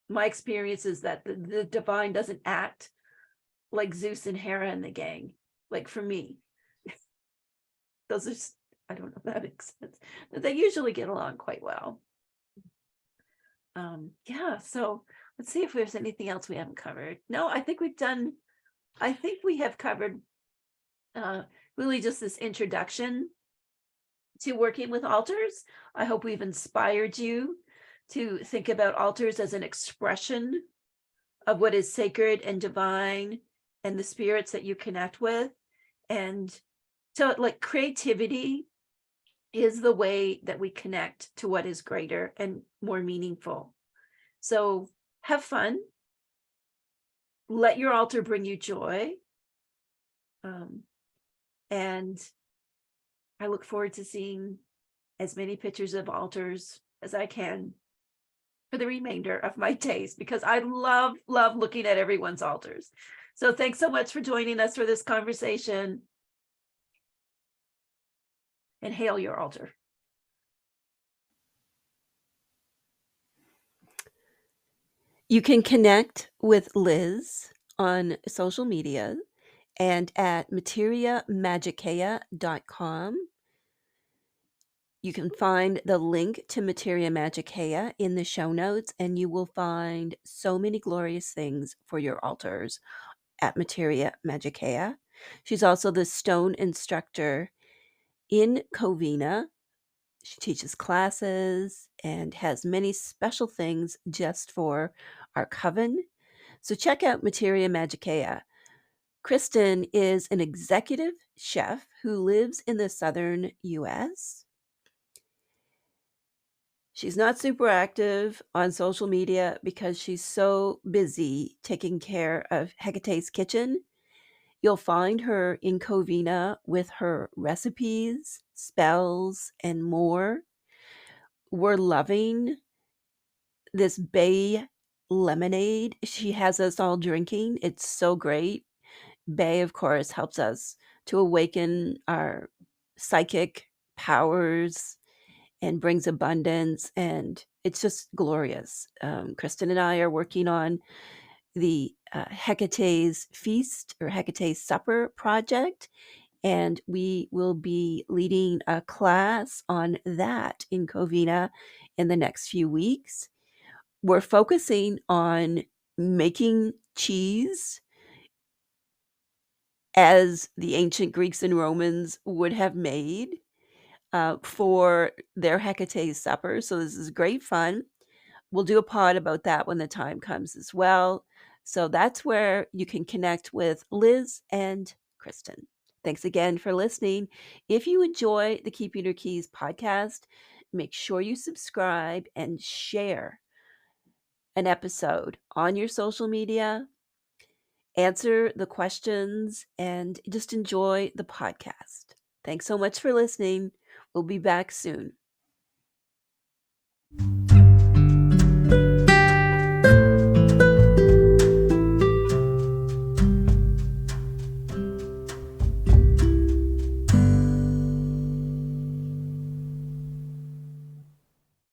S1: my experience is that the divine doesn't act like Zeus and Hera and the gang. Like for me, those are, I don't know if that makes sense, but they usually get along quite well. Yeah, so let's see if there's anything else we haven't covered. No, I think we have covered really just this introduction to working with altars. I hope we've inspired you to think about altars as an expression of what is sacred and divine and the spirits that you connect with. And so like creativity is the way that we connect to what is greater and more meaningful. So have fun. Let your altar bring you joy. And I look forward to seeing as many pictures of altars as I can for the remainder of my days, because I love looking at everyone's altars. So thanks so much for joining us for this conversation. And hail your altar. You can connect with Liz on social media and at materiamagicea.com. You can find the link to Materia Magicea in the show notes, and you will find so many glorious things for your altars at Materia Magicea. She's also the stone instructor in Covina. She teaches classes and has many special things just for our coven. So check out Materia Magicea. Christen is an executive chef who lives in the southern US. She's not super active on social media because she's so busy taking care of Hecate's kitchen. You'll find her in Covina with her recipes, spells, and more. We're loving this bay lemonade she has us all drinking. It's so great. Bay, of course, helps us to awaken our psychic powers and brings abundance, and it's just glorious. Kristen and I are working on the Hecate's Feast or Hecate's Supper project, and we will be leading a class on that in Covina in the next few weeks. We're focusing on making cheese as the ancient Greeks and Romans would have made for their Hecate's supper. So this is great fun. We'll do a pod about that when the time comes as well. So that's where you can connect with Liz and Kristen. Thanks again for listening. If you enjoy the Keeping Your Keys podcast, make sure you subscribe and share an episode on your social media. Answer the questions and just enjoy the podcast. Thanks so much for listening. We'll be back soon.